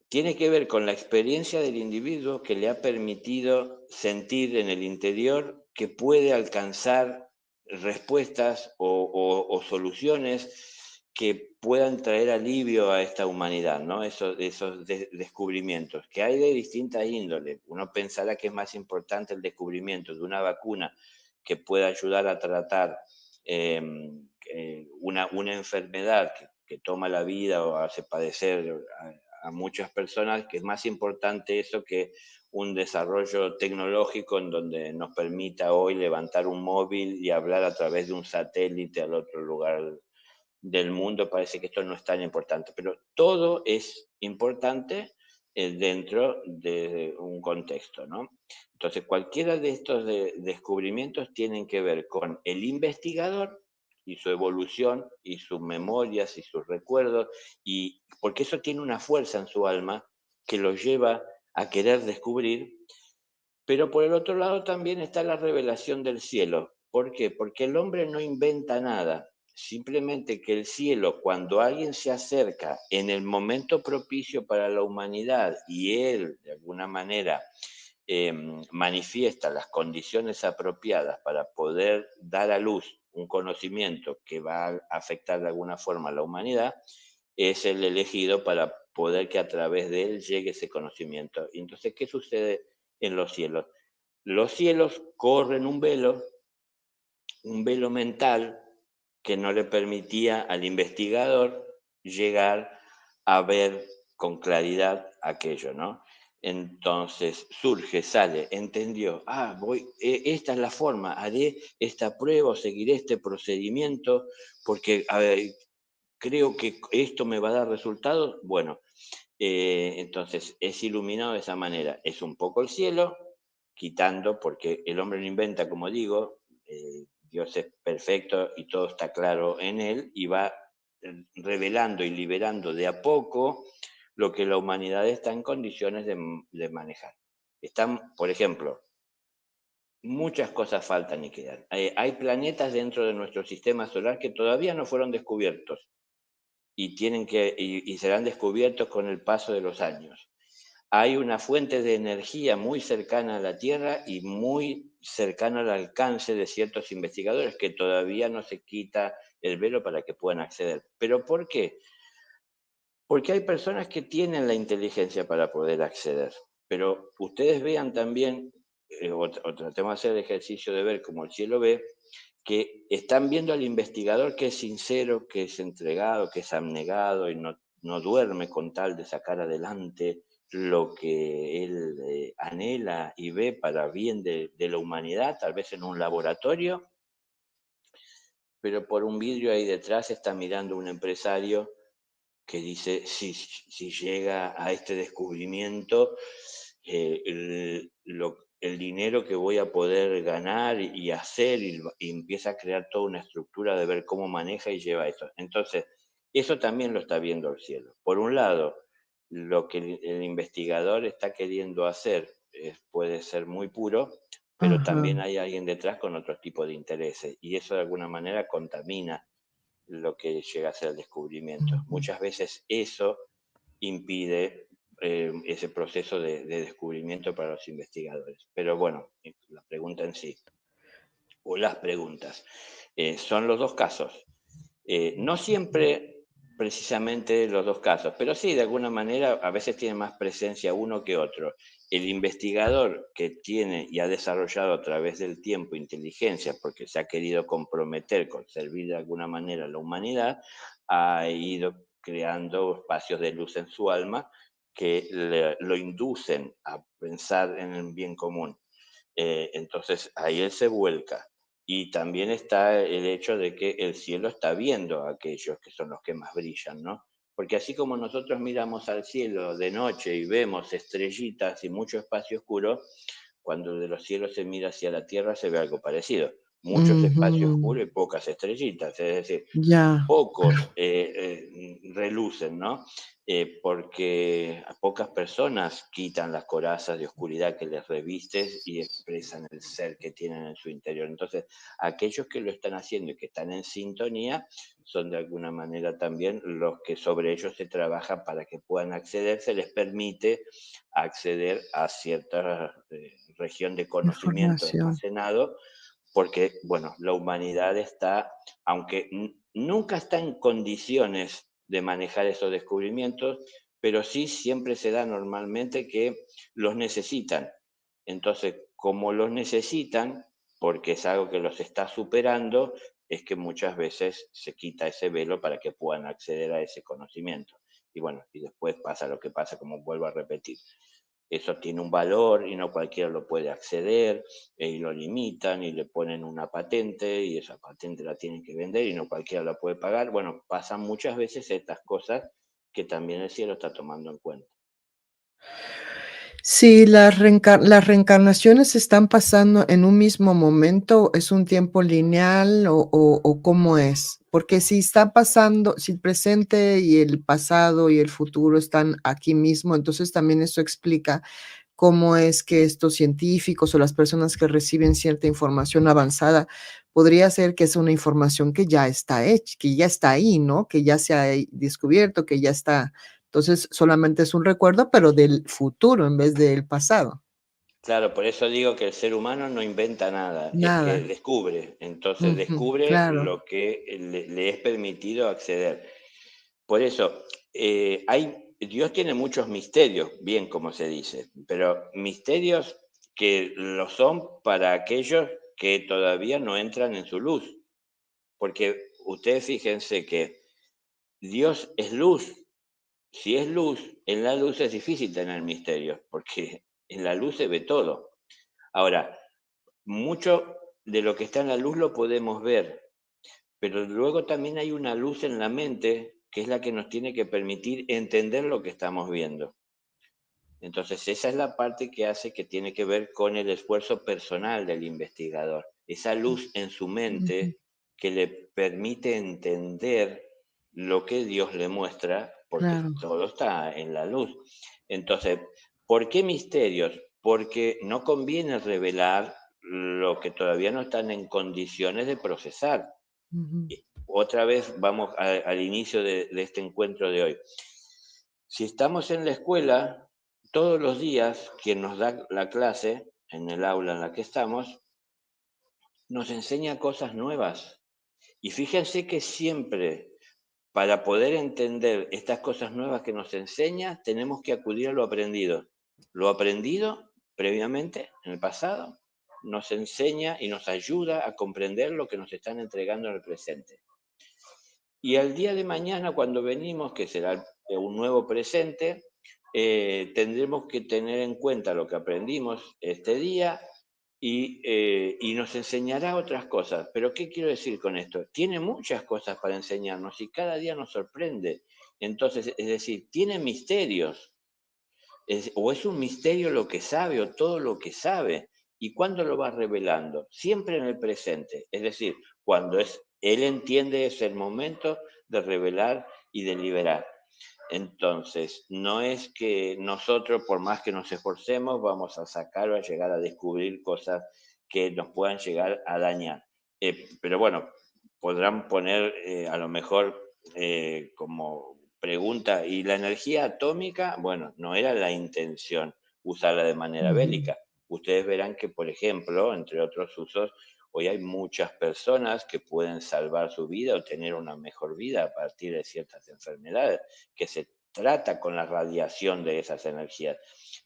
Tiene que ver con la experiencia del individuo que le ha permitido sentir en el interior que puede alcanzar respuestas o soluciones que puedan traer alivio a esta humanidad, ¿no? Esos descubrimientos, que hay de distintas índoles. Uno pensará que es más importante el descubrimiento de una vacuna que pueda ayudar a tratar una enfermedad que toma la vida o hace padecer a muchas personas, que es más importante eso que un desarrollo tecnológico en donde nos permita hoy levantar un móvil y hablar a través de un satélite al otro lugar del mundo. Parece que esto no es tan importante, pero todo es importante dentro de un contexto, ¿no? Entonces, cualquiera de estos descubrimientos tienen que ver con el investigador y su evolución y sus memorias y sus recuerdos, y porque eso tiene una fuerza en su alma que lo lleva a querer descubrir, pero por el otro lado también está la revelación del cielo. ¿Por qué? Porque el hombre no inventa nada, simplemente que el cielo, cuando alguien se acerca en el momento propicio para la humanidad y él, de alguna manera, manifiesta las condiciones apropiadas para poder dar a luz un conocimiento que va a afectar de alguna forma a la humanidad, es el elegido para poder que a través de él llegue ese conocimiento. Y entonces, ¿qué sucede en los cielos? Los cielos corren un velo mental que no le permitía al investigador llegar a ver con claridad aquello, ¿no? Entonces surge, sale, entendió, esta es la forma, haré esta prueba o seguiré este procedimiento porque a ver, creo que esto me va a dar resultados. Bueno, entonces es iluminado de esa manera. Es un poco el cielo, quitando, porque el hombre no inventa, como digo, Dios es perfecto y todo está claro en él y va revelando y liberando de a poco lo que la humanidad está en condiciones de manejar. Están, por ejemplo, muchas cosas faltan y quedan. Hay planetas dentro de nuestro sistema solar que todavía no fueron descubiertos y, y serán descubiertos con el paso de los años. Hay una fuente de energía muy cercana a la Tierra y muy cercana al alcance de ciertos investigadores que todavía no se quita el velo para que puedan acceder. ¿Pero por qué? Porque hay personas que tienen la inteligencia para poder acceder. Pero ustedes vean también, o tratemos de hacer el ejercicio de ver como el cielo ve, que están viendo al investigador que es sincero, que es entregado, que es abnegado y no duerme con tal de sacar adelante lo que él anhela y ve para bien de la humanidad, tal vez en un laboratorio, pero por un vidrio ahí detrás está mirando un empresario que dice, si llega a este descubrimiento, el dinero que voy a poder ganar y hacer, y empieza a crear toda una estructura de ver cómo maneja y lleva eso. Entonces, eso también lo está viendo el cielo. Por un lado, lo que el investigador está queriendo hacer puede ser muy puro, pero Ajá. también hay alguien detrás con otro tipo de intereses, y eso de alguna manera contamina lo que llega a ser el descubrimiento. Ujú. Muchas veces eso impide ese proceso de descubrimiento para los investigadores. Pero bueno, la pregunta en sí, o las preguntas, son los dos casos. No siempre precisamente los dos casos, pero sí, de alguna manera, a veces tiene más presencia uno que otro. El investigador que tiene y ha desarrollado a través del tiempo inteligencia, porque se ha querido comprometer con servir de alguna manera a la humanidad, ha ido creando espacios de luz en su alma que lo inducen a pensar en el bien común. Entonces ahí él se vuelca. Y también está el hecho de que el cielo está viendo a aquellos que son los que más brillan, ¿no? Porque así como nosotros miramos al cielo de noche y vemos estrellitas y mucho espacio oscuro, cuando de los cielos se mira hacia la tierra se ve algo parecido. Muchos espacios Ujú. oscuros y pocas estrellitas, es decir, Ya, pocos relucen, ¿no? Porque a pocas personas quitan las corazas de oscuridad que les revistes y expresan el ser que tienen en su interior. Entonces, aquellos que lo están haciendo y que están en sintonía son de alguna manera también los que sobre ellos se trabaja para que puedan acceder, se les permite acceder a cierta región de conocimiento información. almacenado, porque, bueno, la humanidad está, aunque nunca está en condiciones de manejar esos descubrimientos, pero sí siempre se da normalmente que los necesitan. Entonces, como los necesitan, porque es algo que los está superando, es que muchas veces se quita ese velo para que puedan acceder a ese conocimiento. Y bueno, y después pasa lo que pasa, como vuelvo a repetir. Eso tiene un valor y no cualquiera lo puede acceder, y lo limitan y le ponen una patente y esa patente la tienen que vender y no cualquiera la puede pagar. Bueno, pasan muchas veces estas cosas que también el cielo está tomando en cuenta. Si las reencarnaciones están pasando en un mismo momento, ¿es un tiempo lineal o cómo es? Porque si está pasando, si el presente y el pasado y el futuro están aquí mismo, entonces también eso explica cómo es que estos científicos o las personas que reciben cierta información avanzada, podría ser que es una información que ya está hecha, que ya está ahí, ¿no? Que ya se ha descubierto, que ya está. Entonces, solamente es un recuerdo, pero del futuro en vez del pasado. Claro, por eso digo que el ser humano no inventa nada, es que Nada. descubre, entonces Ujú, descubre claro. lo que le es permitido acceder. Por eso, Dios tiene muchos misterios, bien como se dice, pero misterios que lo son para aquellos que todavía no entran en su luz. Porque ustedes fíjense que Dios es luz Si es luz, en la luz es difícil tener misterios, porque en la luz se ve todo. Ahora, mucho de lo que está en la luz lo podemos ver, pero luego también hay una luz en la mente que es la que nos tiene que permitir entender lo que estamos viendo. Entonces, esa es la parte que hace que tiene que ver con el esfuerzo personal del investigador. Esa luz en su Ujú. mente que le permite entender lo que Dios le muestra, porque Claro. todo está en la luz. Entonces, ¿por qué misterios? Porque no conviene revelar lo que todavía no están en condiciones de procesar. Ujú. Otra vez vamos al inicio de este encuentro de hoy. Si estamos en la escuela, todos los días quien nos da la clase, en el aula en la que estamos, nos enseña cosas nuevas. Y fíjense que siempre, para poder entender estas cosas nuevas que nos enseña, tenemos que acudir a lo aprendido. Lo aprendido previamente, en el pasado, nos enseña y nos ayuda a comprender lo que nos están entregando en el presente. Y al día de mañana, cuando venimos, que será un nuevo presente, tendremos que tener en cuenta lo que aprendimos este día y nos enseñará otras cosas. Pero ¿qué quiero decir con esto? Tiene muchas cosas para enseñarnos y cada día nos sorprende. Entonces, es decir, tiene misterios. O es un misterio lo que sabe o todo lo que sabe. ¿Y cuándo lo va revelando? Siempre en el presente. Es decir, cuando él entiende es el momento de revelar y de liberar. Entonces, no es que nosotros, por más que nos esforcemos, vamos a sacar o a llegar a descubrir cosas que nos puedan llegar a dañar. Pero bueno, podrán poner a lo mejor como pregunta, ¿y la energía atómica? Bueno, no era la intención usarla de manera Ujú. bélica. Ustedes verán que, por ejemplo, entre otros usos, hoy hay muchas personas que pueden salvar su vida o tener una mejor vida a partir de ciertas enfermedades que se trata con la radiación de esas energías.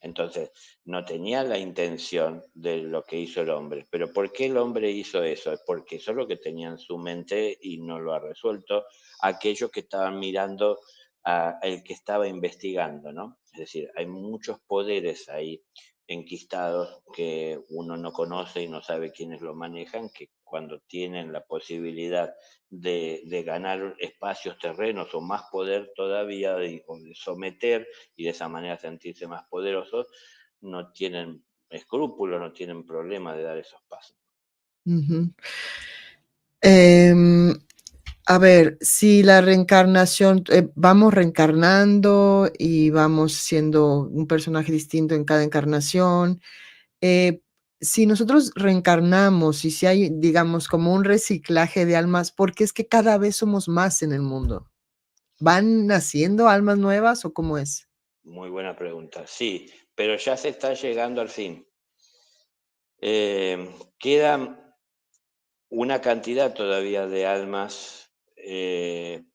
Entonces, no tenía la intención de lo que hizo el hombre. Pero ¿por qué el hombre hizo eso? Es porque eso es lo que tenía en su mente y no lo ha resuelto aquellos que estaban mirando a el que estaba investigando, ¿no? Es decir, hay muchos poderes ahí enquistados que uno no conoce y no sabe quiénes lo manejan, que cuando tienen la posibilidad de ganar espacios, terrenos o más poder todavía, o de someter y de esa manera sentirse más poderosos, no tienen escrúpulos, no tienen problema de dar esos pasos. Ujú. Em, a ver, si la reencarnación, vamos reencarnando y vamos siendo un personaje distinto en cada encarnación. eh, si nosotros reencarnamos y si hay, digamos, como un reciclaje de almas, porque es que cada vez somos más en el mundo. ¿Van naciendo almas nuevas o cómo es? Muy buena pregunta. Sí, pero ya se está llegando al fin. Queda una cantidad todavía de almas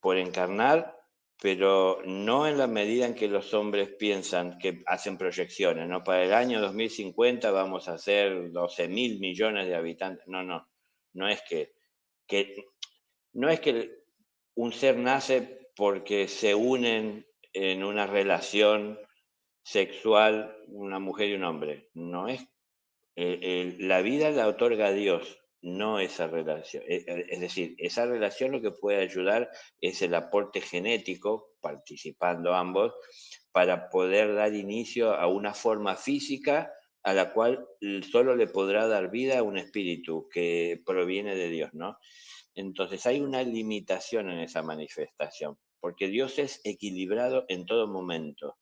por encarnar, pero no en la medida en que los hombres piensan que hacen proyecciones, ¿no? Para el año 2050 vamos a ser 12.000 millones de habitantes. No, no, no es que no es que un ser nace porque se unen en una relación sexual una mujer y un hombre. No es la vida la otorga Dios, no esa relación. Es decir, esa relación lo que puede ayudar es el aporte genético, participando ambos, para poder dar inicio a una forma física a la cual solo le podrá dar vida un espíritu que proviene de Dios, ¿no? Entonces hay una limitación en esa manifestación, porque Dios es equilibrado en todo momento.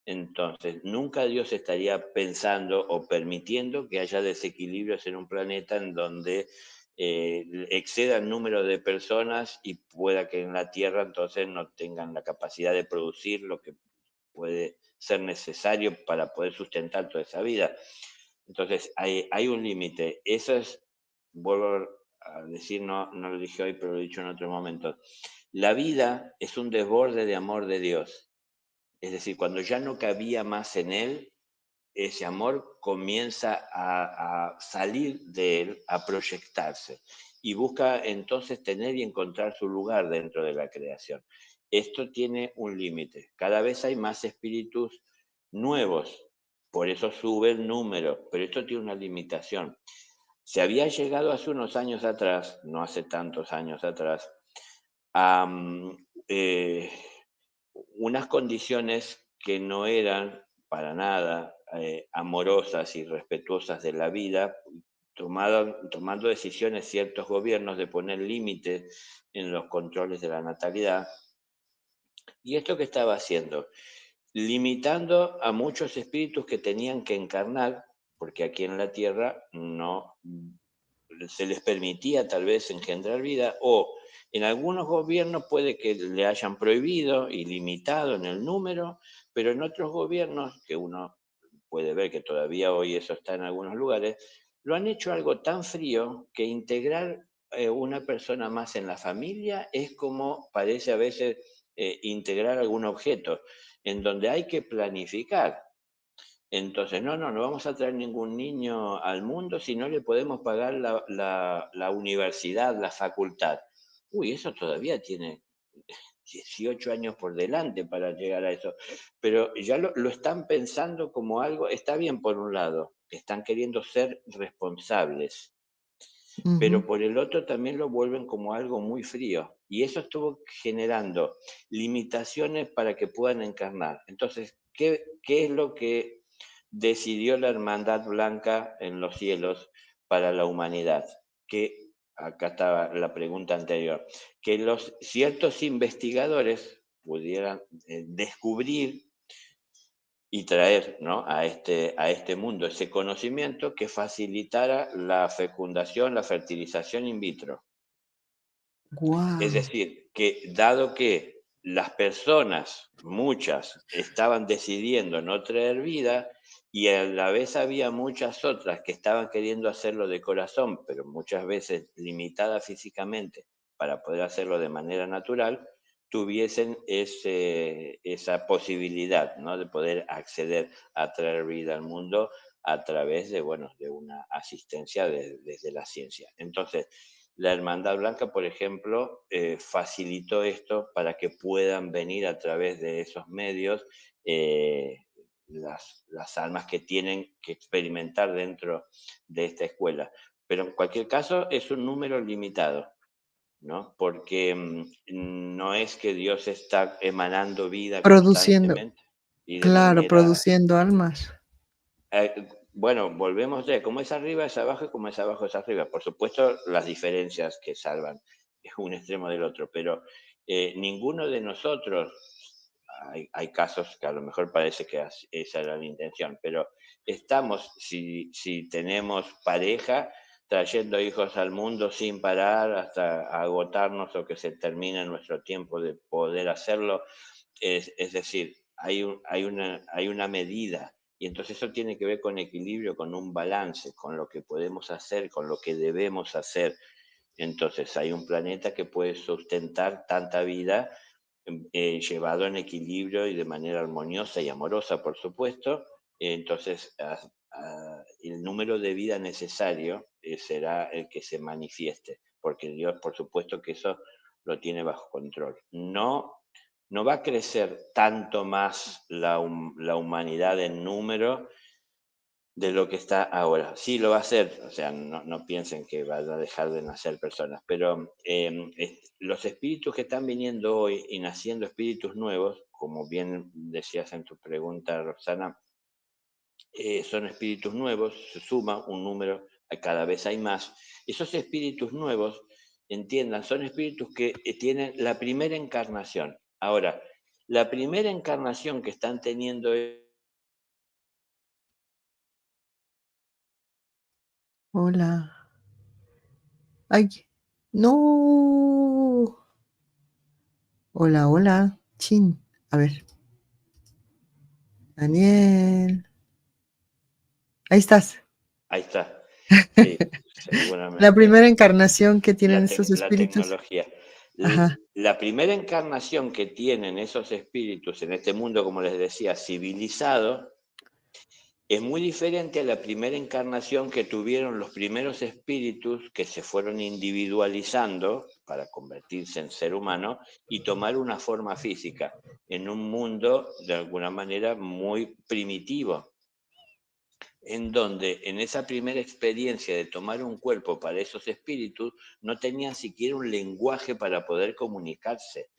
Entonces, nunca Dios estaría pensando o permitiendo que haya desequilibrios en un planeta en donde exceda el número de personas y pueda que en la Tierra entonces no tengan la capacidad de producir lo que puede ser necesario para poder sustentar toda esa vida. Entonces, hay un límite. Eso es, vuelvo a decir, no, no lo dije hoy, pero lo he dicho en otros momentos. La vida es un desborde de amor de Dios. Es decir, cuando ya no cabía más en él, ese amor comienza a salir de él, a proyectarse y busca entonces tener y encontrar su lugar dentro de la creación. esto tiene un límite. Cada vez hay más espíritus nuevos, por eso sube el número, pero esto tiene una limitación. Se había llegado hace unos años atrás, no hace tantos años atrás, a unas condiciones que no eran para nada amorosas y respetuosas de la vida, tomando decisiones ciertos gobiernos de poner límites en los controles de la natalidad. ¿Y esto qué estaba haciendo? Limitando a muchos espíritus que tenían que encarnar, porque aquí en la Tierra no se les permitía tal vez engendrar vida, o en algunos gobiernos puede que le hayan prohibido y limitado en el número, pero en otros gobiernos, que uno puede ver que todavía hoy eso está en algunos lugares, lo han hecho algo tan frío que integrar una persona más en la familia es como parece a veces integrar algún objeto, en donde hay que planificar. Entonces, no vamos a traer ningún niño al mundo si no le podemos pagar la universidad, la facultad. Uy, eso todavía tiene 18 años por delante para llegar a eso. Pero ya lo están pensando como algo, está bien por un lado, están queriendo ser responsables, pero Ujú. por el otro también lo vuelven como algo muy frío. Y eso estuvo generando limitaciones para que puedan encarnar. Entonces, ¿qué es lo que decidió la Hermandad Blanca en los cielos para la humanidad? Que acá estaba la pregunta anterior, que los ciertos investigadores pudieran descubrir y traer, ¿no?, a este mundo ese conocimiento que facilitara la fecundación, la fertilización in vitro. Es Guau. decir, que dado que las personas, muchas, estaban decidiendo no traer vida y a la vez había muchas otras que estaban queriendo hacerlo de corazón, pero muchas veces limitadas físicamente para poder hacerlo de manera natural, tuviesen esa posibilidad, ¿no?, de poder acceder a traer vida al mundo a través de, bueno, de una asistencia desde la ciencia. Entonces, la Hermandad Blanca, por ejemplo, facilitó esto para que puedan venir a través de esos medios eh, las almas que tienen que experimentar dentro de esta escuela. Pero en cualquier caso es un número limitado, ¿no? Porque no es que Dios está emanando vida Produciendo, constantemente y de claro, manera produciendo almas. bueno, volvemos de como es arriba es abajo y como es abajo es arriba. Por supuesto, las diferencias que salvan es un extremo del otro, pero ninguno de nosotros, hay casos que a lo mejor parece que esa era la intención, pero estamos, si tenemos pareja, trayendo hijos al mundo sin parar hasta agotarnos o que se termine nuestro tiempo de poder hacerlo. Es decir, hay una medida y entonces eso tiene que ver con equilibrio, con un balance, con lo que podemos hacer, con lo que debemos hacer. Entonces hay un planeta que puede sustentar tanta vida llevado en equilibrio y de manera armoniosa y amorosa, por supuesto. Entonces el número de vida necesario será el que se manifieste, porque Dios, por supuesto, que eso lo tiene bajo control. No va a crecer tanto más la humanidad en número de lo que está ahora. Sí lo va a hacer, o sea, no piensen que van a dejar de nacer personas, pero los espíritus que están viniendo hoy y naciendo espíritus nuevos, como bien decías en tu pregunta, Roxana, son espíritus nuevos, se suma un número, cada vez hay más. Esos espíritus nuevos, entiendan, son espíritus que tienen la primera encarnación. Ahora, la primera encarnación que están teniendo Hola. Ay, no. Hola, hola. Chin. A ver, Daniel. Ahí estás. ahí está, sí, La seguramente primera encarnación que tienen esos la espíritus. tecnología. Ajá. La primera encarnación que tienen esos espíritus en este mundo, como les decía, civilizado, Es muy diferente a la primera encarnación que tuvieron los primeros espíritus que se fueron individualizando para convertirse en ser humano y tomar una forma física en un mundo de alguna manera muy primitivo, en donde en esa primera experiencia de tomar un cuerpo para esos espíritus no tenían siquiera un lenguaje para poder comunicarse.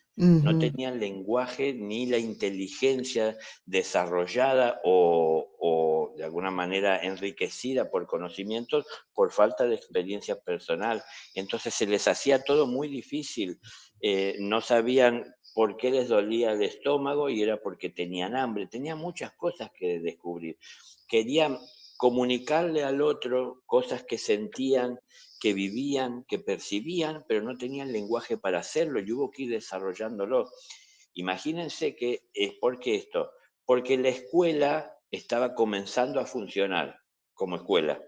No Ujú, tenían lenguaje ni la inteligencia desarrollada o de alguna manera enriquecida por conocimientos por falta de experiencia personal. Entonces se les hacía todo muy difícil. No sabían por qué les dolía el estómago y era porque tenían hambre. Tenían muchas cosas que descubrir. Querían comunicarle al otro cosas que sentían, que vivían, que percibían, pero no tenían lenguaje para hacerlo y hubo que ir desarrollándolo. Imagínense que es porque esto, porque la escuela estaba comenzando a funcionar como escuela.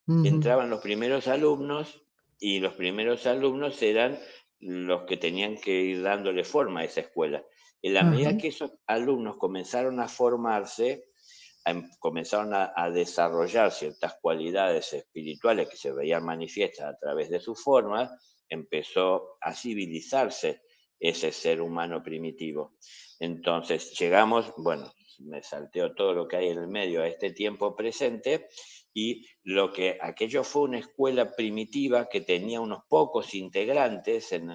ujú, Entraban los primeros alumnos y los primeros alumnos eran los que tenían que ir dándole forma a esa escuela. En la ajá, medida que esos alumnos comenzaron a formarse, comenzaron a desarrollar ciertas cualidades espirituales que se veían manifiestas a través de su forma, empezó a civilizarse ese ser humano primitivo. Entonces llegamos, bueno, me salteo todo lo que hay en el medio a este tiempo presente y lo que aquello fue una escuela primitiva que tenía unos pocos integrantes en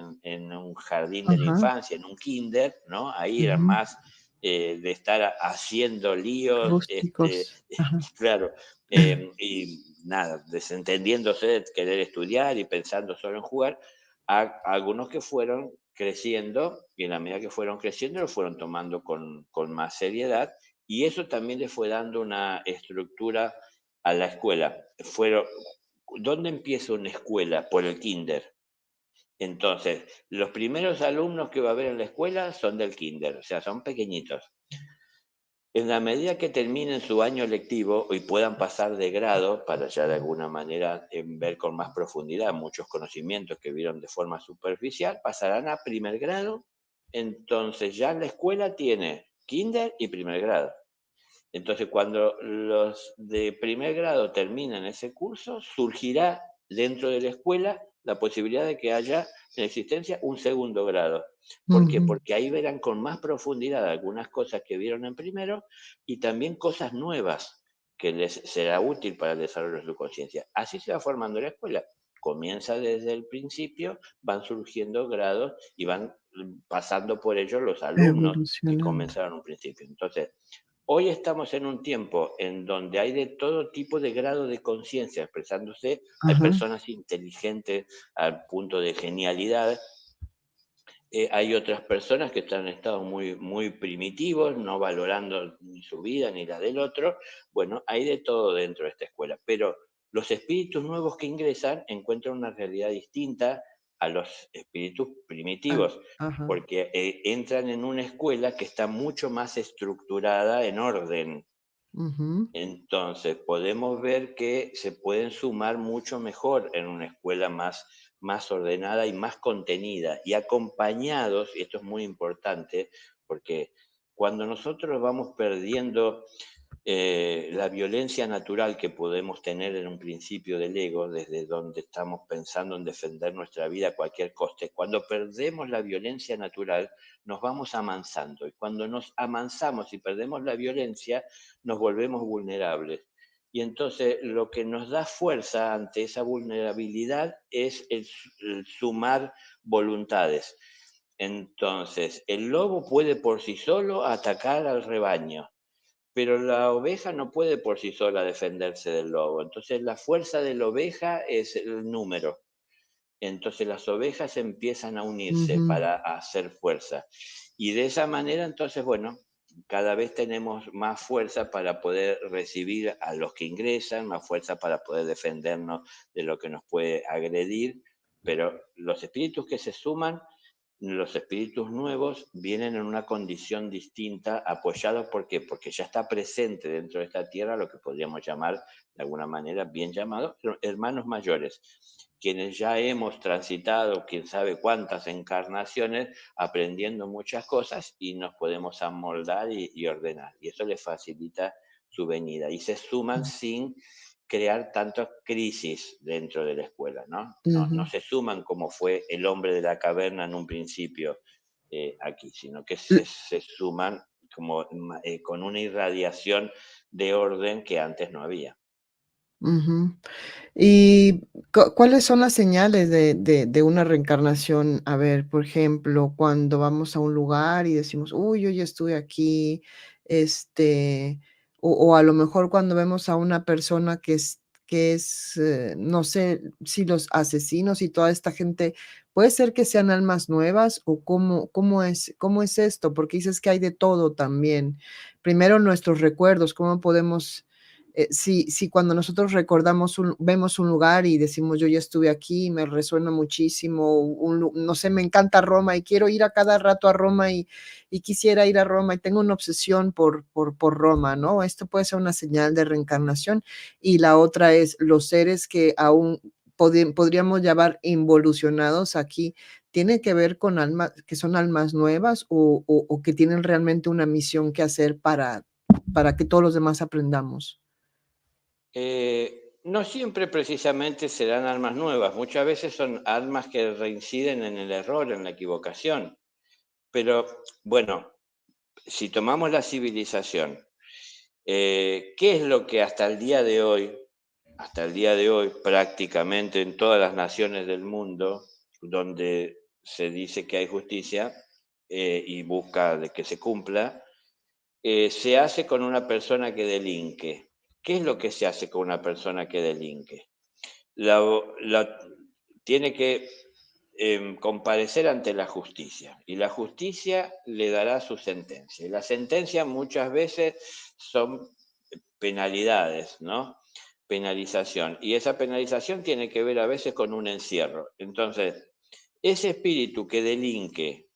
un jardín de la ajá, infancia, en un kinder, ¿no? Ahí eran ujú, más de estar haciendo líos, rústicos, ajá, claro, y nada, desentendiéndose de querer estudiar y pensando solo en jugar, a algunos que fueron creciendo y en la medida que fueron creciendo lo fueron tomando con más seriedad y eso también le fue dando una estructura a la escuela. ¿Dónde empieza una escuela? Por el kinder. Entonces, los primeros alumnos que va a haber en la escuela son del kinder, o sea, son pequeñitos. En la medida que terminen su año lectivo y puedan pasar de grado para ya de alguna manera ver con más profundidad muchos conocimientos que vieron de forma superficial, pasarán a primer grado. Entonces ya la escuela tiene kinder y primer grado. Entonces, cuando los de primer grado terminan ese curso, surgirá dentro de la escuela la posibilidad de que haya en existencia un segundo grado. ¿Por qué? ujú, Porque ahí verán con más profundidad algunas cosas que vieron en primero y también cosas nuevas que les será útil para el desarrollo de su conciencia. Así se va formando la escuela. Comienza desde el principio, van surgiendo grados y van pasando por ellos los alumnos que evolucionando. comenzaron un principio. Entonces, hoy estamos en un tiempo en donde hay de todo tipo de grado de conciencia expresándose. Hay Ajá, personas inteligentes al punto de genialidad. Hay otras personas que están en estados muy, muy primitivos, no valorando ni su vida ni la del otro. Bueno, hay de todo dentro de esta escuela. Pero los espíritus nuevos que ingresan encuentran una realidad distinta a los espíritus al primitivos, ajá, porque entran en una escuela que está mucho más estructurada en orden. ujú, Entonces, podemos ver que se pueden sumar mucho mejor en una escuela más ordenada y más contenida y acompañados, y esto es muy importante, porque cuando nosotros vamos perdiendo la violencia natural que podemos tener en un principio del ego, desde donde estamos pensando en defender nuestra vida a cualquier coste, cuando perdemos la violencia natural, nos vamos amansando. Y cuando nos amansamos y perdemos la violencia, nos volvemos vulnerables. Y entonces lo que nos da fuerza ante esa vulnerabilidad es el sumar voluntades. Entonces, el lobo puede por sí solo atacar al rebaño, pero la oveja no puede por sí sola defenderse del lobo. Entonces la fuerza de la oveja es el número. Entonces las ovejas empiezan a unirse ujú, para hacer fuerza. Y de esa manera, entonces, bueno, cada vez tenemos más fuerza para poder recibir a los que ingresan, más fuerza para poder defendernos de lo que nos puede agredir. Pero los espíritus que se suman, los espíritus nuevos vienen en una condición distinta, apoyados ¿por qué? Porque ya está presente dentro de esta tierra lo que podríamos llamar, de alguna manera, bien llamados hermanos mayores, quienes ya hemos transitado quién sabe cuántas encarnaciones aprendiendo muchas cosas y nos podemos amoldar y ordenar. Y eso les facilita su venida y se suman sin crear tantas crisis dentro de la escuela, ¿no? No Ujú, se suman como fue el hombre de la caverna en un principio aquí, sino que l- se suman como con una irradiación de orden que antes no había. ujú. ¿Y cuáles son las señales de una reencarnación? A ver, por ejemplo, cuando vamos a un lugar y decimos, uy, yo ya estuve aquí, este, o a lo mejor cuando vemos a una persona no sé si los asesinos y toda esta gente, puede ser que sean almas nuevas o cómo es esto, porque dices que hay de todo también. Primero nuestros recuerdos, cómo podemos si cuando nosotros vemos un lugar y decimos, yo ya estuve aquí, me resuena muchísimo, no sé, me encanta Roma y quiero ir a cada rato a Roma y quisiera ir a Roma y tengo una obsesión por Roma, ¿no? Esto puede ser una señal de reencarnación. Y la otra es los seres que aún podríamos llamar involucionados aquí, ¿tiene que ver con almas que son almas nuevas o que tienen realmente una misión que hacer para que todos los demás aprendamos? No siempre precisamente serán almas nuevas, muchas veces son almas que reinciden en el error, en la equivocación. Pero bueno, si tomamos la civilización, ¿qué es lo que hasta el día de hoy, prácticamente en todas las naciones del mundo, donde se dice que hay justicia y busca de que se cumpla, se hace con una persona que delinque? ¿Qué es lo que se hace con una persona que delinque? La tiene que comparecer ante la justicia y la justicia le dará su sentencia. Y la sentencia muchas veces son penalidades, ¿no? Penalización. Y esa penalización tiene que ver a veces con un encierro. Entonces, ese espíritu que delinque,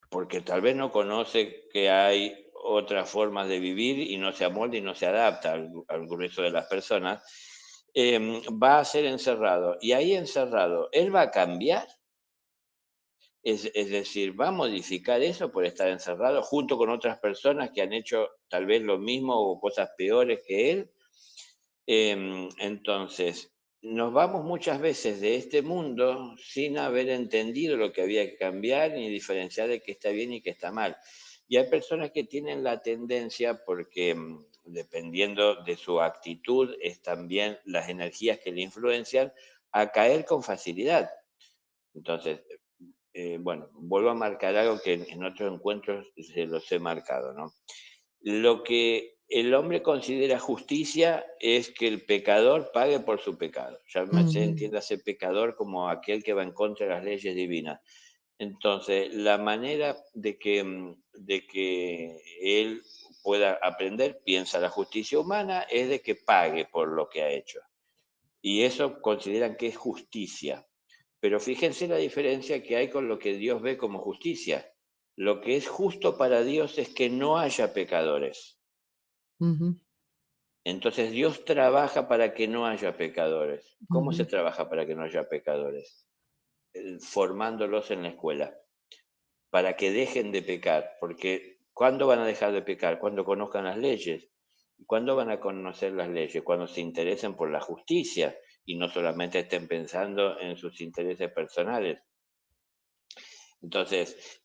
porque tal vez no conoce que hay otras formas de vivir y no se amolda y no se adapta al grueso de las personas, va a ser encerrado. Y ahí encerrado, ¿él va a cambiar? Es decir, ¿va a modificar eso por estar encerrado junto con otras personas que han hecho tal vez lo mismo o cosas peores que él? Entonces, nos vamos muchas veces de este mundo sin haber entendido lo que había que cambiar ni diferenciar de qué está bien y qué está mal. Y hay personas que tienen la tendencia, porque dependiendo de su actitud, es también las energías que le influencian, a caer con facilidad. Entonces, bueno, vuelvo a marcar algo que en otros encuentros se los he marcado, ¿no? Lo que el hombre considera justicia es que el pecador pague por su pecado. Ya me se Ujú, entiende ese pecador como aquel que va en contra de las leyes divinas. Entonces, la manera de que él pueda aprender, piensa la justicia humana, es de que pague por lo que ha hecho. Y eso consideran que es justicia. Pero fíjense la diferencia que hay con lo que Dios ve como justicia. Lo que es justo para Dios es que no haya pecadores. ujú, Entonces Dios trabaja para que no haya pecadores. ¿Cómo se ujú, trabaja para que no haya pecadores? Formándolos en la escuela, para que dejen de pecar. Porque ¿cuándo van a dejar de pecar? Cuando conozcan las leyes. ¿Cuándo van a conocer las leyes? Cuando se interesen por la justicia y no solamente estén pensando en sus intereses personales. Entonces,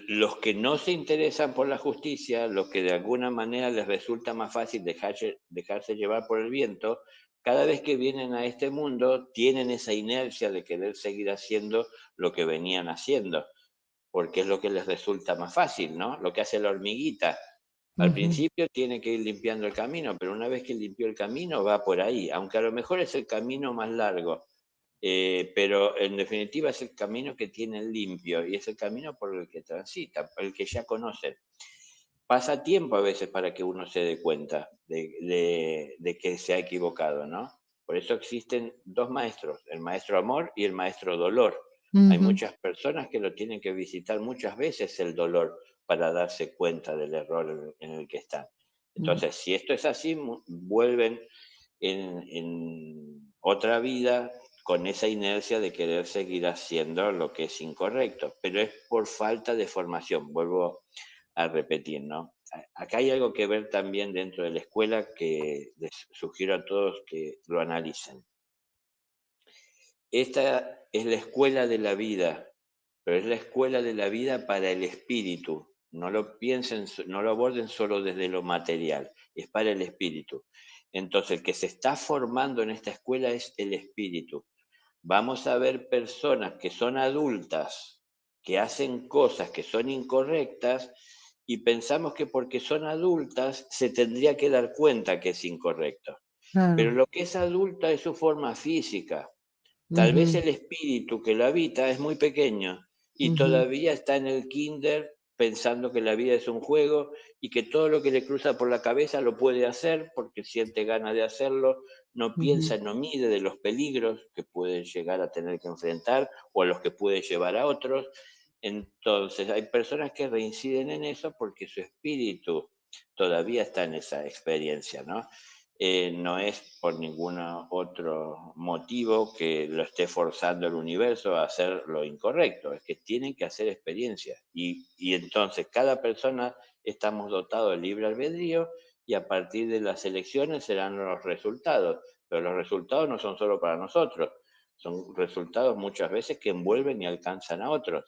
los que no se interesan por la justicia, los que de alguna manera les resulta más fácil dejarse llevar por el viento, cada vez que vienen a este mundo tienen esa inercia de querer seguir haciendo lo que venían haciendo, porque es lo que les resulta más fácil, ¿no? Lo que hace la hormiguita. Al ujú, principio tiene que ir limpiando el camino, pero una vez que limpió el camino va por ahí, aunque a lo mejor es el camino más largo, pero en definitiva es el camino que tienen limpio y es el camino por el que transita, por el que ya conocen. Pasa tiempo a veces para que uno se dé cuenta de que se ha equivocado, ¿no? Por eso existen dos maestros, el maestro amor y el maestro dolor. Hay ujú, muchas personas que lo tienen que visitar muchas veces el dolor para darse cuenta del error en el que están. ujú, Entonces, si esto es así, vuelven en otra vida con esa inercia de querer seguir haciendo lo que es incorrecto, pero es por falta de formación, vuelvo a repetir, ¿no? acá hay algo que ver también dentro de la escuela que les sugiero a todos que lo analicen. Esta es la escuela de la vida, pero es la escuela de la vida para el espíritu. No lo piensen, no lo aborden solo desde lo material, es para el espíritu. Entonces, el que se está formando en esta escuela es el espíritu. Vamos a ver personas que son adultas, que hacen cosas que son incorrectas y pensamos que porque son adultas se tendría que dar cuenta que es incorrecto. Pero Claro. lo que es adulta es su forma física. Tal vez Ujú, el espíritu que lo habita es muy pequeño y ujú, todavía está en el kinder pensando que la vida es un juego y que todo lo que le cruza por la cabeza lo puede hacer porque siente ganas de hacerlo, no ujú, piensa, no mide de los peligros que puede llegar a tener que enfrentar o a los que puede llevar a otros. Entonces, hay personas que reinciden en eso porque su espíritu todavía está en esa experiencia, ¿no? No es por ningún otro motivo que lo esté forzando el universo a hacer lo incorrecto, es que tienen que hacer experiencias. Y entonces cada persona estamos dotados de libre albedrío y a partir de las elecciones serán los resultados. Pero los resultados no son solo para nosotros, son resultados muchas veces que envuelven y alcanzan a otros.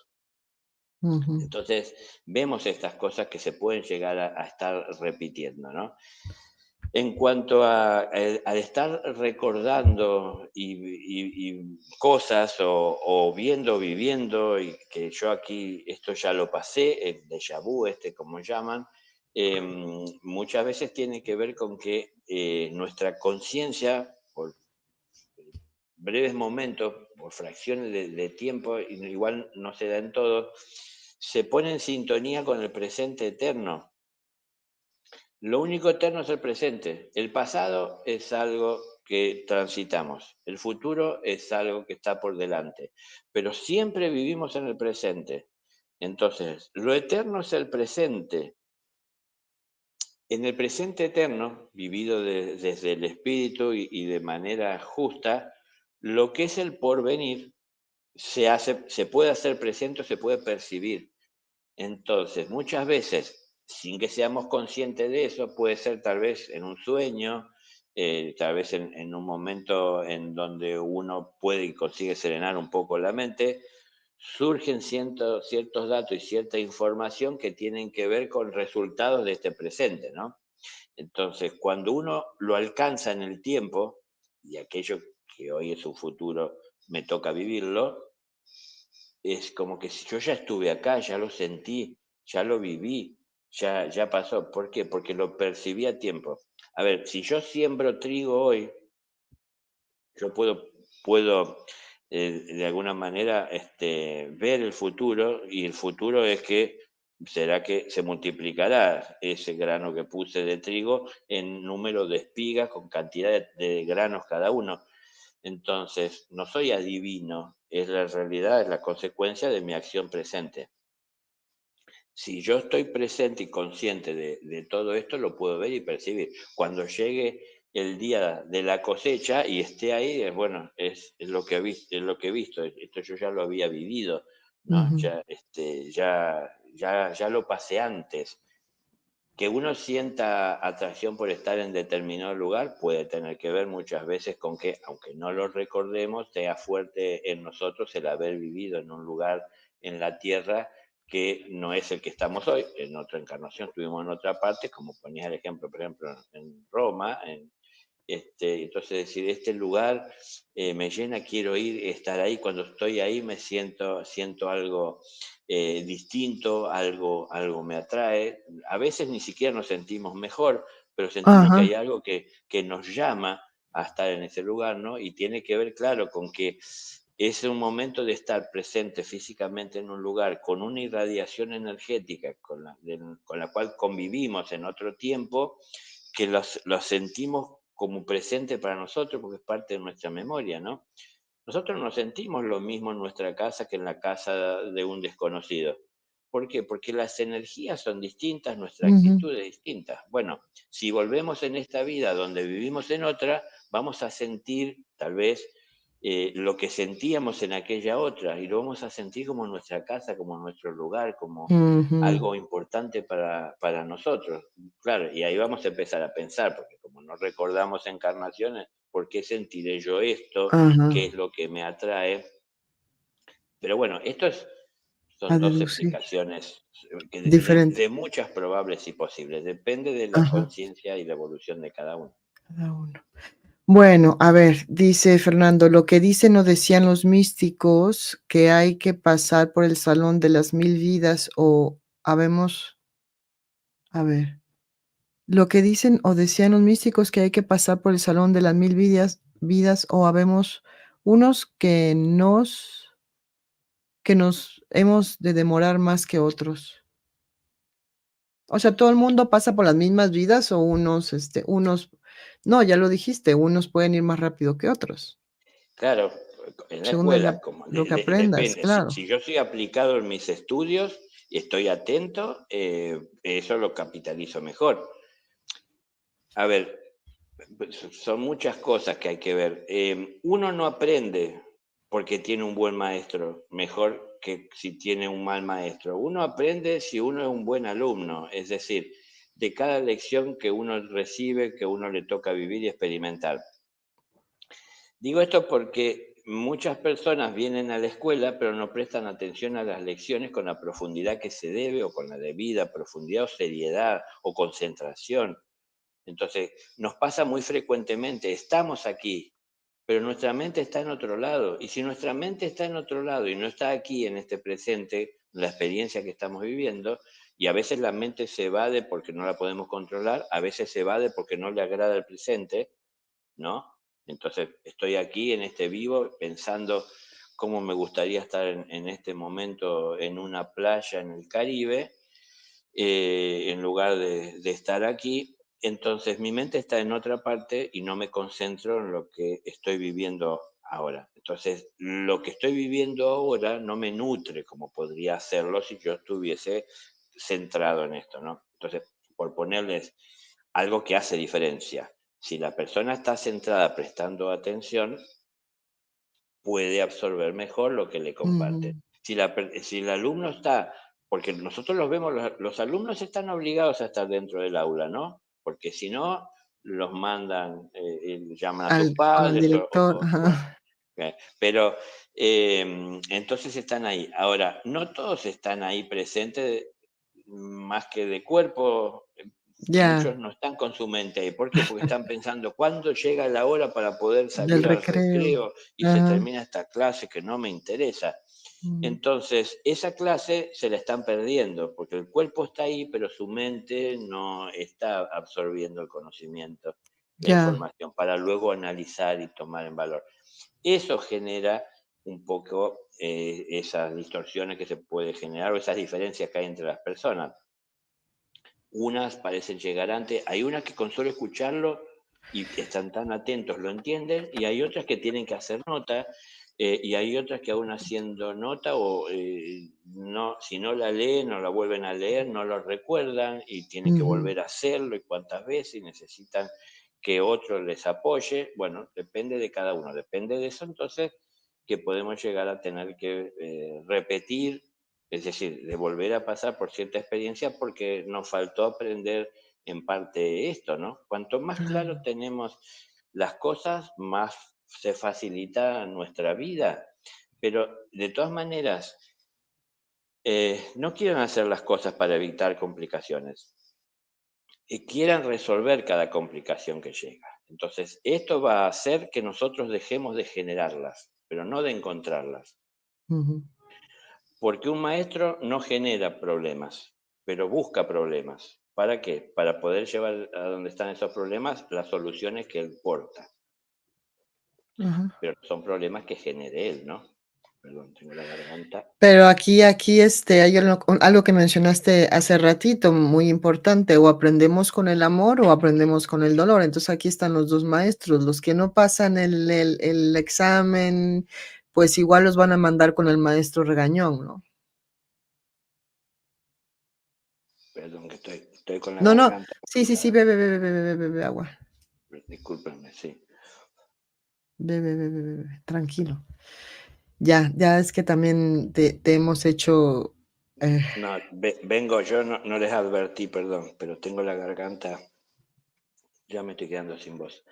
ujú. Entonces vemos estas cosas que se pueden llegar a estar repitiendo, ¿no? En cuanto al estar recordando y cosas o viendo, viviendo, y que yo aquí esto ya lo pasé, el déjà vu, como llaman, muchas veces tiene que ver con que nuestra conciencia, por breves momentos, por fracciones de tiempo, igual no se da en todo, se pone en sintonía con el presente eterno. Lo único eterno es el presente. El pasado es algo que transitamos. El futuro es algo que está por delante. Pero siempre vivimos en el presente. Entonces, lo eterno es el presente. En el presente eterno, vivido desde el espíritu y de manera justa, lo que es el porvenir se puede hacer presente o se puede percibir. Entonces, muchas veces, sin que seamos conscientes de eso, puede ser tal vez en un sueño, tal vez en un momento en donde uno puede y consigue serenar un poco la mente, surgen ciertos datos y cierta información que tienen que ver con resultados de este presente, ¿no? Entonces, cuando uno lo alcanza en el tiempo, y aquello que hoy es un futuro, me toca vivirlo, es como que si yo ya estuve acá, ya lo sentí, ya lo viví, ya pasó. ¿Por qué? Porque lo percibí a tiempo. A ver, si yo siembro trigo hoy, yo puedo de alguna manera ver el futuro y el futuro es que será que se multiplicará ese grano que puse de trigo en número de espigas con cantidad de granos cada uno. Entonces, no soy adivino, es la realidad, es la consecuencia de mi acción presente. Si yo estoy presente y consciente de todo esto, lo puedo ver y percibir. Cuando llegue el día de la cosecha y esté ahí, bueno, es lo que es lo que he visto, esto yo ya lo había vivido, ¿no? Ujú, Ya lo pasé antes. Que uno sienta atracción por estar en determinado lugar puede tener que ver muchas veces con que, aunque no lo recordemos, sea fuerte en nosotros el haber vivido en un lugar en la tierra que no es el que estamos hoy. En otra encarnación estuvimos en otra parte, como ponía el ejemplo, por ejemplo, en Roma, entonces decir, este lugar me llena, quiero ir, estar ahí. Cuando estoy ahí siento algo distinto, algo me atrae. A veces ni siquiera nos sentimos mejor, pero sentimos que ajá, hay algo que nos llama a estar en ese lugar, ¿no? Y tiene que ver, claro, con que es un momento de estar presente físicamente en un lugar con una irradiación energética con la cual convivimos en otro tiempo, que los sentimos como presente para nosotros porque es parte de nuestra memoria, ¿no? Nosotros no sentimos lo mismo en nuestra casa que en la casa de un desconocido. ¿Por qué? Porque las energías son distintas, nuestra ujú, actitud es distinta. Bueno, si volvemos en esta vida donde vivimos en otra, vamos a sentir tal vez lo que sentíamos en aquella otra y lo vamos a sentir como nuestra casa, como nuestro lugar, como Ujú. algo importante para nosotros. Claro, y ahí vamos a empezar a pensar, porque como no recordamos encarnaciones, ¿por qué sentiré yo esto? ¿Qué Ajá. es lo que me atrae? Pero bueno, A son dos deducir. explicaciones que Diferente. de muchas probables y posibles. Depende de la Ajá. conciencia y la evolución de cada uno. Cada uno. Bueno, a ver, dice Fernando, lo que dicen o decían los místicos, que hay que pasar por el salón de las 1000 vidas o habemos, a ver, lo que dicen o decían los místicos que hay que pasar por el salón de las 1000 vidas o habemos unos que nos hemos de demorar más que otros. O sea, ¿todo el mundo pasa por las mismas vidas o unos no, ya lo dijiste, unos pueden ir más rápido que otros, Claro, en la según el escuela, ap como lo que aprendas, depende, claro. si yo soy aplicado en mis estudios y estoy atento, eso lo capitalizo mejor. A ver, pues, son muchas cosas que hay que ver. Uno no aprende porque tiene un buen maestro, mejor que si tiene un mal maestro. Uno aprende si uno es un buen alumno, es decir, de cada lección que uno recibe, que uno le toca vivir y experimentar. Digo esto porque muchas personas vienen a la escuela, pero no prestan atención a las lecciones con la profundidad que se debe o con la debida profundidad o seriedad o concentración. Entonces, nos pasa muy frecuentemente, estamos aquí, pero nuestra mente está en otro lado. Y si nuestra mente está en otro lado y no está aquí en este presente, la experiencia que estamos viviendo, y a veces la mente se evade porque no la podemos controlar, a veces se evade porque no le agrada el presente, ¿no? Entonces, estoy aquí en este vivo pensando cómo me gustaría estar en este momento en una playa en el Caribe, en lugar de estar aquí. Entonces, mi mente está en otra parte y no me concentro en lo que estoy viviendo ahora. Entonces, lo que estoy viviendo ahora no me nutre como podría hacerlo si yo estuviese centrado en esto, ¿no? Entonces, por ponerles algo que hace diferencia. Si la persona está centrada prestando atención, puede absorber mejor lo que le Ujú. comparte. Si el alumno está, porque nosotros los vemos, los alumnos están obligados a estar dentro del aula, ¿no? Porque si no, los mandan, llaman a sus Con el padres director, bueno, ajá. pero entonces están ahí. Ahora, no todos están ahí presentes más que de cuerpo. Ya, Muchos no están con su mente ahí. ¿Por qué? Porque están pensando, ¿cuándo llega la hora para poder del salir al recreo. recreo y se Ajá. termina esta clase que no me interesa? Mm, Entonces, esa clase se la están perdiendo, porque el cuerpo está ahí, pero su mente no está absorbiendo el conocimiento, la ya, información, para luego analizar y tomar en valor. Eso genera un poco esas distorsiones que se puede generar o esas diferencias que hay entre las personas. Unas parecen llegar antes, hay unas que con solo escucharlo y están tan atentos lo entienden, y hay otras que tienen que hacer nota, y hay otras que aún haciendo nota o no, si no la leen o la vuelven a leer, no lo recuerdan y tienen que ujú, volver a hacerlo y cuántas veces y necesitan que otro les apoye. Bueno, depende de cada uno, depende de eso entonces que podemos llegar a tener que repetir, es decir, de volver a pasar por cierta experiencia porque nos faltó aprender en parte esto, ¿no? Cuanto más claro claro. tenemos las cosas, más se facilita nuestra vida. Pero de todas maneras, no quieran hacer las cosas para evitar complicaciones, quieran resolver cada complicación que llega. Entonces, esto va a hacer que nosotros dejemos de generarlas, pero no de encontrarlas. Ujú. Porque un maestro no genera problemas, pero busca problemas. ¿Para qué? Para poder llevar a donde están esos problemas las soluciones que él porta. Ajá. Pero son problemas que genere él, ¿no? Perdón, tengo la garganta. Pero aquí, hay algo que mencionaste hace ratito, muy importante, o aprendemos con el amor o aprendemos con el dolor. Entonces, aquí están los 2 maestros, los que no pasan el examen, pues igual los van a mandar con el maestro regañón, ¿no? Perdón, que estoy con la No, no, garganta sí, sí, sí, complicada. bebe, bebe, bebe, bebe, bebe agua. Discúlpenme, sí. tranquilo. Ya es que también te hemos hecho, eh, No, vengo, yo no les advertí, perdón, pero tengo la garganta, ya me estoy quedando sin voz.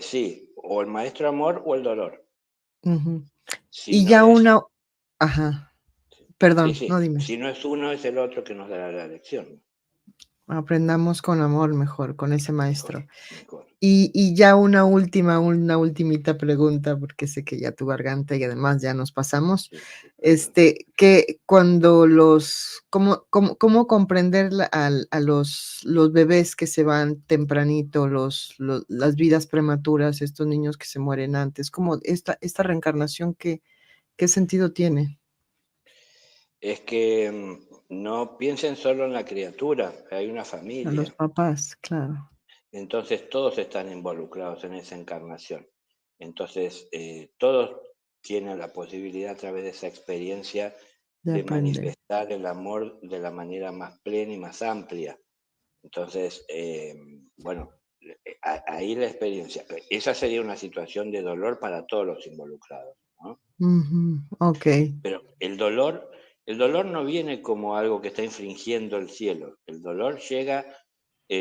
Sí, o el maestro amor o el dolor. ujú. Si Y no ya es, una ajá, sí, perdón, no, sí, dime. si no es uno, es el otro que nos dará la lección. Aprendamos con amor mejor, con ese Mejor, maestro. mejor. Y ya una ultimita pregunta, porque sé que ya tu garganta y además ya nos pasamos. Sí, sí, perdón. Que cuando cómo comprender a los bebés que se van tempranito, las vidas prematuras, estos niños que se mueren antes, como esta reencarnación, ¿qué sentido tiene? Es que no piensen solo en la criatura, hay una A los familia. papás, claro, Entonces todos están involucrados en esa encarnación. Entonces todos tienen la posibilidad a través de esa experiencia de de aprender. manifestar el amor de la manera más plena y más amplia. Entonces, bueno, ahí la experiencia. Esa sería una situación de dolor para todos los involucrados, ¿no? Ujú, okey, Pero el dolor no viene como algo que está infringiendo el cielo. El dolor llega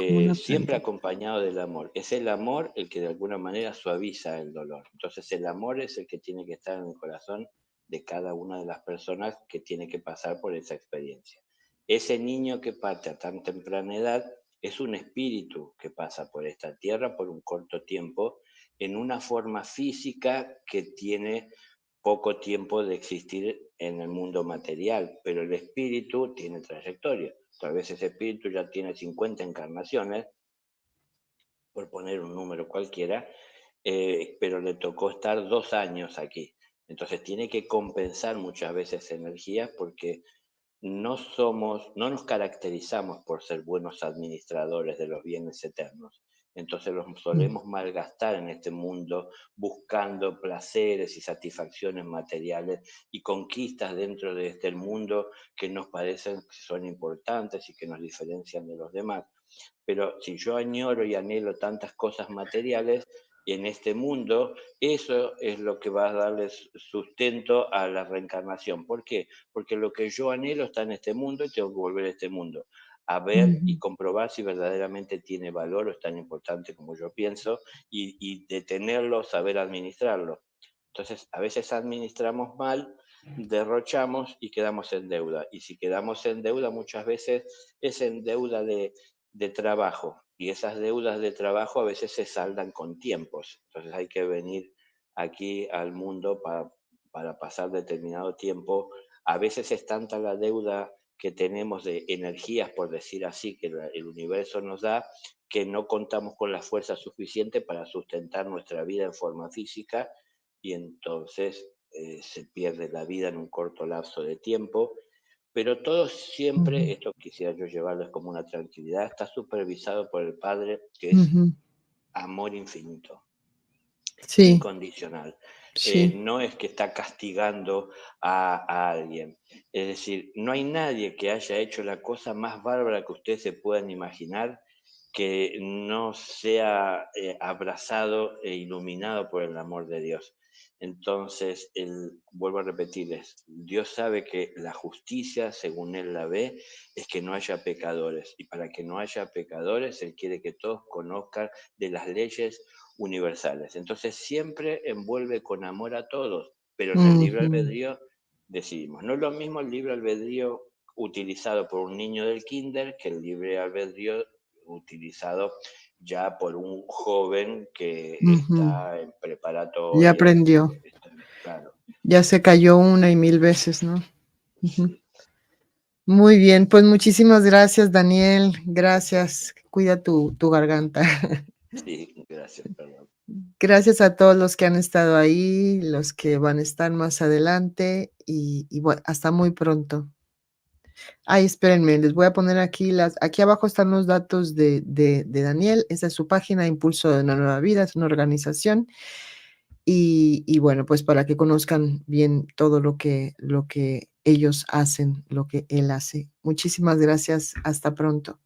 como un siempre aprendiz, acompañado del amor. Es el amor el que de alguna manera suaviza el dolor. Entonces el amor es el que tiene que estar en el corazón de cada una de las personas que tiene que pasar por esa experiencia. Ese niño que parte a tan temprana edad es un espíritu que pasa por esta tierra por un corto tiempo en una forma física que tiene poco tiempo de existir en el mundo material, pero el espíritu tiene trayectoria. Tal vez ese espíritu ya tiene 50 encarnaciones, por poner un número cualquiera, pero le tocó estar 2 años aquí. Entonces tiene que compensar muchas veces energías porque no nos caracterizamos por ser buenos administradores de los bienes eternos. Entonces los mm, solemos malgastar en este mundo buscando placeres y satisfacciones materiales y conquistas dentro de este mundo que nos parecen que son importantes y que nos diferencian de los demás. Pero si yo añoro y anhelo tantas cosas materiales en este mundo, eso es lo que va a darle sustento a la reencarnación. ¿Por qué? Porque lo que yo anhelo está en este mundo y tengo que volver a este mundo a ver y ujú, comprobar si verdaderamente tiene valor o es tan importante como yo pienso y de tenerlo, saber administrarlo. Entonces, a veces administramos mal, derrochamos y quedamos en deuda. Y si quedamos en deuda, muchas veces es en deuda de trabajo y esas deudas de trabajo a veces se saldan con tiempos. Entonces hay que venir aquí al mundo para pasar determinado tiempo. A veces es tanta la deuda que tenemos de energías, por decir así, que el universo nos da, que no contamos con la fuerza suficiente para sustentar nuestra vida en forma física y entonces se pierde la vida en un corto lapso de tiempo, pero todo ujú, siempre, esto quisiera yo llevarles como una tranquilidad, está supervisado por el Padre, que es ujú. amor infinito, Sí, incondicional. sí, No es que está castigando a alguien. Es decir, no hay nadie que haya hecho la cosa más bárbara que ustedes se puedan imaginar que no sea abrazado e iluminado por el amor de Dios. Entonces, vuelvo a repetirles, Dios sabe que la justicia, según Él la ve, es que no haya pecadores. Y para que no haya pecadores, Él quiere que todos conozcan de las leyes universales. Entonces, siempre envuelve con amor a todos, pero en el libre ujú, albedrío decidimos. No es lo mismo el libre albedrío utilizado por un niño del kinder que el libre albedrío utilizado ya por un joven que ujú. está en Ya preparatoria o aprendió, que está, claro, ya se cayó una y mil veces, ¿no? Ujú. sí, Muy bien, pues muchísimas gracias, Daniel. Gracias. Cuida tu garganta. sí, gracias, perdón. Gracias a todos los que han estado ahí, los que van a estar más adelante y bueno, hasta muy pronto. Ay, espérenme, les voy a poner aquí abajo están los datos de Daniel. Esa es su página, Impulso de una Nueva Vida, es una organización. Y bueno, pues para que conozcan bien todo lo que ellos hacen, lo que él hace. Muchísimas gracias. Hasta pronto.